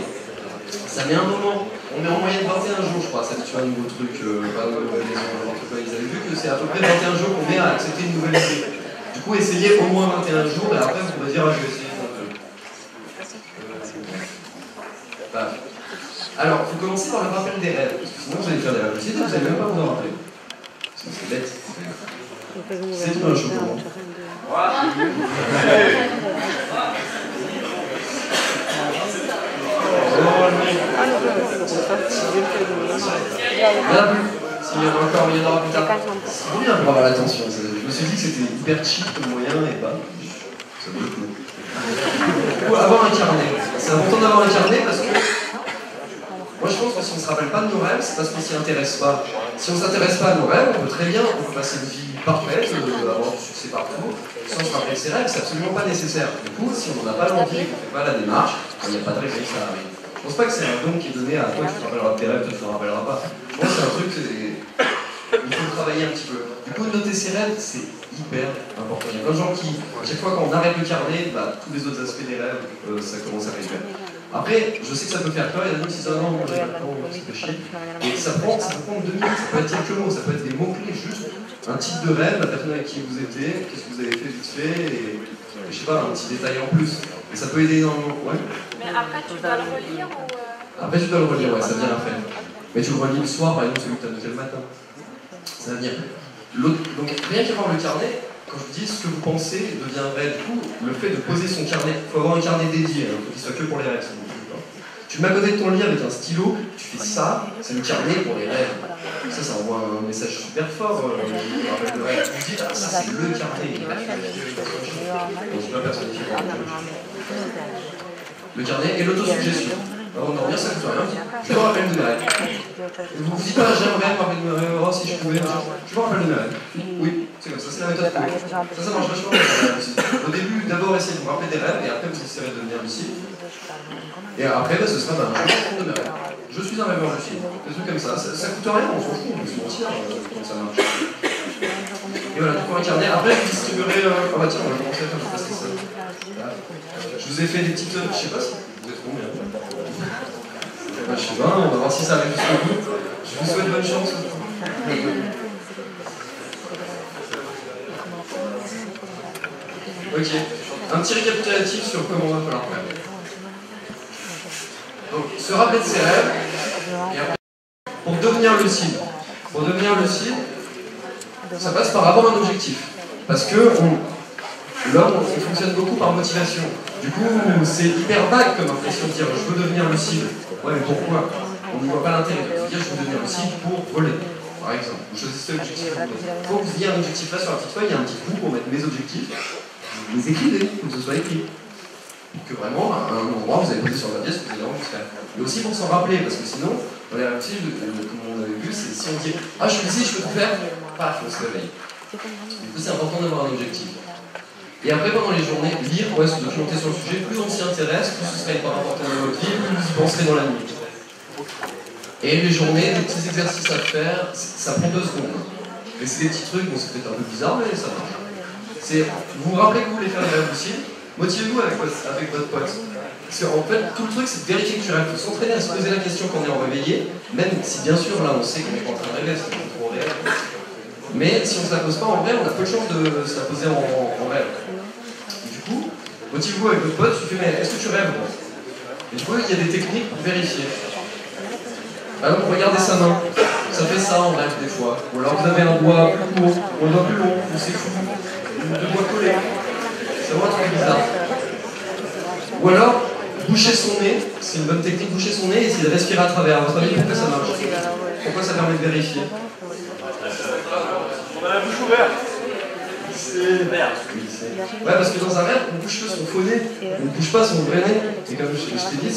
ça met un moment. On met en moyenne 21 jours, je crois, à s'habituer à un nouveau truc, pas une nouvelle maison, n'importe quoi. Ils avaient vu que c'est à peu près 21 jours qu'on met à accepter une nouvelle idée. Du coup, essayez au moins 21 jours, et après vous pourrez dire ah, je vais essayer un peu. Alors, il faut commencer par le rappel des rêves, parce que sinon vous allez faire des rêves lucides et vous n'allez même pas vous en rappeler. Parce que c'est bête. C'est tout un chocolat. S'il y en a encore, il y en aura plus tard. C'est bien pour avoir l'attention. Je me suis dit que c'était hyper cheap comme moyen et bah, ça vaut le coup. Ou avoir un carnet. C'est important d'avoir un carnet parce que moi je pense que si on ne se rappelle pas de nos rêves, c'est parce qu'on ne s'y intéresse pas. Si on ne s'intéresse pas à nos rêves, on peut très bien passer une vie parfaite, avoir du succès partout, sans se rappeler de ses rêves, c'est absolument pas nécessaire. Du coup, si on n'en a pas l'envie, on ne fait pas la démarche, il n'y a pas de réveil, ça arrive. Je pense pas que c'est un don qui est donné à toi, tu te rappelleras de tes rêves, toi tu ne te rappelleras pas. Je pense que c'est un truc, il faut travailler un petit peu. Du coup, noter ses rêves, c'est hyper important. Il y a plein de gens qui, à chaque fois qu'on arrête le carnet, bah, tous les autres aspects des rêves, ça commence à arriver. Après, je sais que ça peut faire peur, il y a des gens qui disent ah non, moi j'ai pas le temps, ça fait chier. Et ça prend 2 minutes, ça peut être quelques mots, ça peut être des mots-clés, juste un type de rêve, la personne avec qui vous étiez, qu'est-ce que vous avez fait vite fait, et je sais pas, un petit détail en plus. Et ça peut aider énormément. Ouais. Mais après, tu dois le relire ou. Après, tu dois le relire, ouais, ça vient après. Mais tu le relis le soir, par exemple, celui que tu as noté le matin. Ça va venir. Donc, rien qu'avoir le carnet, quand je vous dis ce que vous pensez devient vrai, du coup, le fait de poser son carnet, il faut avoir un carnet dédié, il faut qu'il soit que pour les rêves. Tu le mets à côté de ton lit avec un stylo, tu fais ça, c'est le carnet pour les rêves. Ça envoie un message super fort, rappel de rêve. Tu dis, ah, ça c'est le carnet. Donc, tu dois personnifier. Le carnet et l'autosuggestion. Avant de dormir, ça ne coûte rien. Je me rappelle de mes rêves. Vous vous dites pas, j'aimerais me rappeler de mes rêves, oh, si je pouvais. Je me rappelle de mes rêves. Oui, c'est comme ça, c'est la méthode. Ça marche vachement bien. Au début, d'abord, essayez de vous rappeler des rêves, et après, vous essayerez de devenir lucide. Et après, ce sera je me rappelle de mes rêves. Je suis un rêveur lucide. Des trucs comme ça. Ça coûte rien, on s'en fout, on peut se mentir quand ça marche. Et voilà, pour un carnet. Après, vous distribuerez. Ah bah tiens, on va commencer à faire passer ça. Je vous ai fait des petites. Je sais pas si vous êtes combien. Je sais pas, on va voir si ça arrive jusqu'au bout. Je vous souhaite bonne chance. Ok, un petit récapitulatif sur comment on va falloir faire. Donc, se rappeler de ses rêves, et après, pour devenir lucide. Pour devenir lucide, ça passe par avoir un objectif. Parce que l'homme, on fonctionne beaucoup par motivation. Du coup, c'est hyper vague comme impression de dire je veux devenir lucide. Ouais, mais pourquoi? On ne voit pas l'intérêt. Je veux dire je veux devenir lucide pour voler, par exemple. Vous choisissez l'objectif. Il faut que vous ayez un objectif là sur la petite feuille, il y a un petit trou pour mettre mes objectifs. Vous les écrivez, il faut que ce soit écrit. Pour que vraiment, à un endroit, vous avez posé sur le papier ce que vous avez envie de faire. Mais aussi pour s'en rappeler, parce que sinon, dans les rêves, comme on avait vu, c'est si on dit ah, je suis ici, je peux tout faire, paf, on se réveille. Du coup, c'est important d'avoir un objectif. Et après, pendant les journées, lire, ouais, se documenter sur le sujet, plus on s'y intéresse, plus ce sera hyper important dans votre vie, plus vous y penserez dans la nuit. Et les journées, des petits exercices à faire, ça prend 2 secondes. Mais c'est des petits trucs, bon, c'est peut-être un peu bizarre, mais ça marche. Vous vous rappelez que vous voulez faire des rêves lucides, motivez-vous avec votre pote. Parce qu'en fait, tout le truc, c'est de vérifier que tu rêves. Il faut s'entraîner à se poser la question quand on est en réveillé, même si bien sûr, là, on sait qu'on est pas en train de rêver, c'est trop réel. Mais si on ne se la pose pas en vrai, on a peu de chance de se la poser en rêve. Du coup, motivez-vous avec votre pote, tu fais, mais est-ce que tu rêves? Et du coup, il y a des techniques pour vérifier. Par exemple, regardez sa main. Ça fait ça en rêve des fois. Ou alors vous avez un doigt plus court, ou un doigt plus long, ou c'est fou. de quoi coller. C'est vraiment un truc bizarre. Ou alors, boucher son nez, c'est une bonne technique, boucher son nez et essayer de respirer à travers. À votre avis, pourquoi ça marche? Pourquoi ça permet de vérifier? On a la bouche ouverte. C'est vert. Ouais, parce que dans un rêve, on bouge que son faux nez, on ne bouge pas son vrai nez. Et comme je t'ai dit,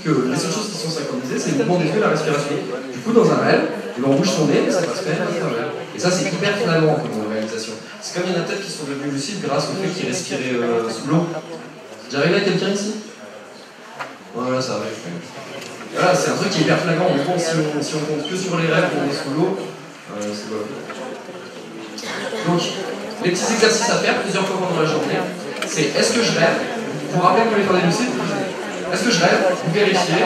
que les seules choses qui sont synchronisées, c'est le mouvement des yeux et la respiration. Du coup, dans un rêve, on bouge son nez, ça passe bien à travers. Et ça, c'est hyper flagrant comme réalisation. C'est comme il y en a peut-être qui sont devenus lucides grâce au fait qu'ils respiraient sous l'eau. J'ai arrivé à quelqu'un ici? Voilà, ça arrive. Voilà, c'est un truc qui est hyper flagrant. Mais bon, si on compte que sur les rêves qu'on est sous l'eau, c'est pas. Donc, les petits exercices à faire plusieurs fois pendant la journée, c'est est-ce que je rêve? Vous vous rappelez qu'on les fait lucides? Est-ce que je rêve? Vous vérifiez.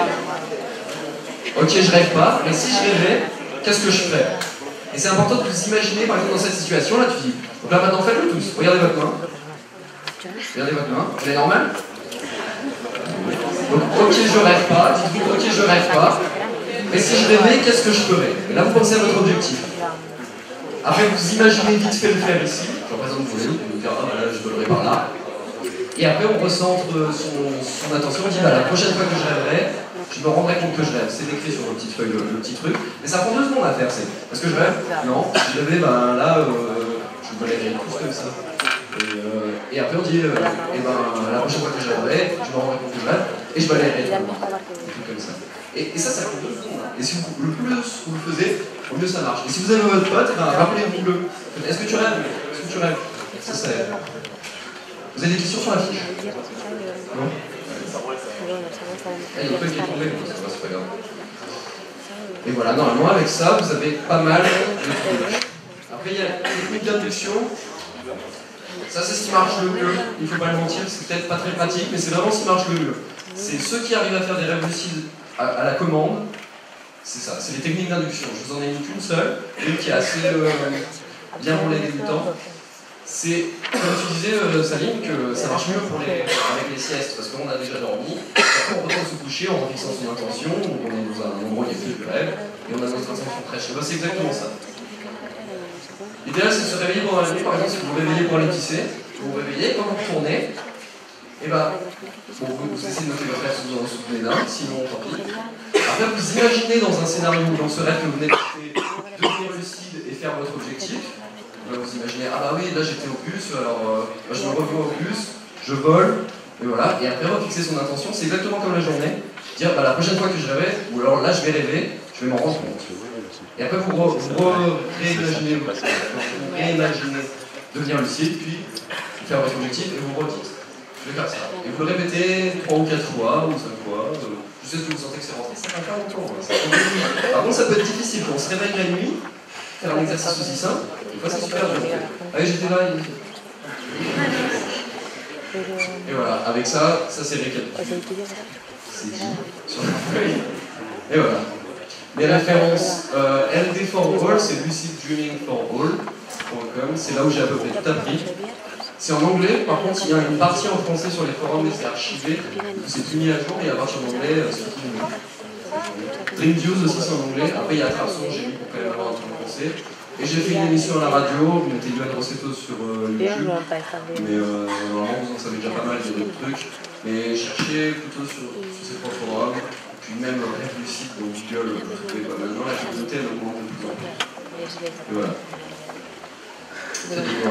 Ok, je rêve pas, mais si je rêvais, qu'est-ce que je ferais? Et c'est important de vous imaginer, par exemple, dans cette situation-là, tu dis, donc là maintenant faites-le tous, regardez votre main. Regardez votre main, elle est normale? Donc, ok, je rêve pas, dites-vous, ok, je rêve pas, mais si je rêvais, qu'est-ce que je ferais? Et là, vous pensez à votre objectif. Après, vous imaginez vite fait le faire ici, genre par exemple, vous vous dire, ah voilà, je volerai par là. Et après, on recentre son attention, on dit, bah, la prochaine fois que je rêverai, je me rendrai compte que je rêve. C'est écrit sur votre petite feuille, le petit truc. Mais ça prend 2 secondes à faire, c'est. Parce que je rêve? Non. Je rêvais, ben là, je me lèverai tous comme ça. Et après, on dit, et ben, la prochaine fois que je rêverai, je me rendrai compte que je rêve, et je me lèverai. Des trucs comme ça. Et ça, ça prend 2 secondes. Et si le plus vous le faisiez, au mieux ça marche. Et si vous avez votre pote, ben, rappelez-vous-le. Est-ce que tu rêves? Est-ce que tu rêves? Ça aide. Vous avez des questions sur la fiche? Non? Il y a un truc qui est tombé, c'est pas grave. Et voilà, normalement avec ça, vous avez pas mal de trucs. Après, il y a une technique d'induction. Ça, c'est ce qui marche le mieux. Il ne faut pas le mentir, c'est peut-être pas très pratique, mais c'est vraiment ce qui marche le mieux. C'est ceux qui arrivent à faire des rêves lucides à la commande. C'est ça, c'est les techniques d'induction. Je vous en ai mis qu'une seule, une qui est assez bien pour les débutants. C'est, comme tu disais, Salim, que ça marche mieux avec les siestes, parce qu'on a déjà dormi, après on retourne se coucher en fixant son intention, on est dans un endroit où il y a plus de rêve, et on a notre attention fraîche. Et ben, c'est exactement ça. L'idéal, c'est de se réveiller pendant la nuit, par exemple, si vous vous réveillez pour aller tisser, vous vous réveillez, quand vous retournez, et ben, bon, vous essayez de noter votre rêve si vous en souvenez d'un, sinon tant pis. Après, vous imaginez dans un scénario où dans ce rêve que vous venez de devenir lucide et faire votre objectif. Là, vous imaginez, ah bah oui, là j'étais au bus, alors je me revois au bus, je vole, et voilà. Et après, refixer son intention, c'est exactement comme la journée. Dire, bah la prochaine fois que je rêverai, ou alors là je vais rêver, je vais m'en rendre compte. Et après, vous réimaginez devenir lucide, puis faire votre objectif, et vous redites. Je vais faire ça. Et vous le répétez 3 ou 4 fois, ou 5 fois. Je sais que vous sentez que c'est rentré, ça va faire longtemps. Par contre, ça peut être difficile quand on se réveille la nuit. Faire un exercice aussi simple, des fois c'est super dur. Allez, j'étais là, et voilà, avec ça c'est récapitulé. C'est dit sur la feuille. Et voilà. Les références LD for All, c'est luciddreamingforall.com, c'est là où j'ai à peu près tout appris. C'est en anglais, par contre il y a une partie en français sur les forums, mais c'est archivé, c'est plus mis à jour, et à partir d'anglais, c'est tout mieux. Dream Views aussi c'est en anglais, après il y a Traçon, j'ai mis pour quand même avoir un truc en français. Et j'ai fait une émission à la radio, vous mettez Yoann Rossetto sur YouTube, mais normalement vous en savez déjà pas mal, il y a d'autres trucs. Mais cherchez plutôt sur ces 3 forums, puis même Rêve Lucide dans Google, vous trouvez pas mal. Maintenant la communauté elle augmente de plus en plus. Et voilà. C'est du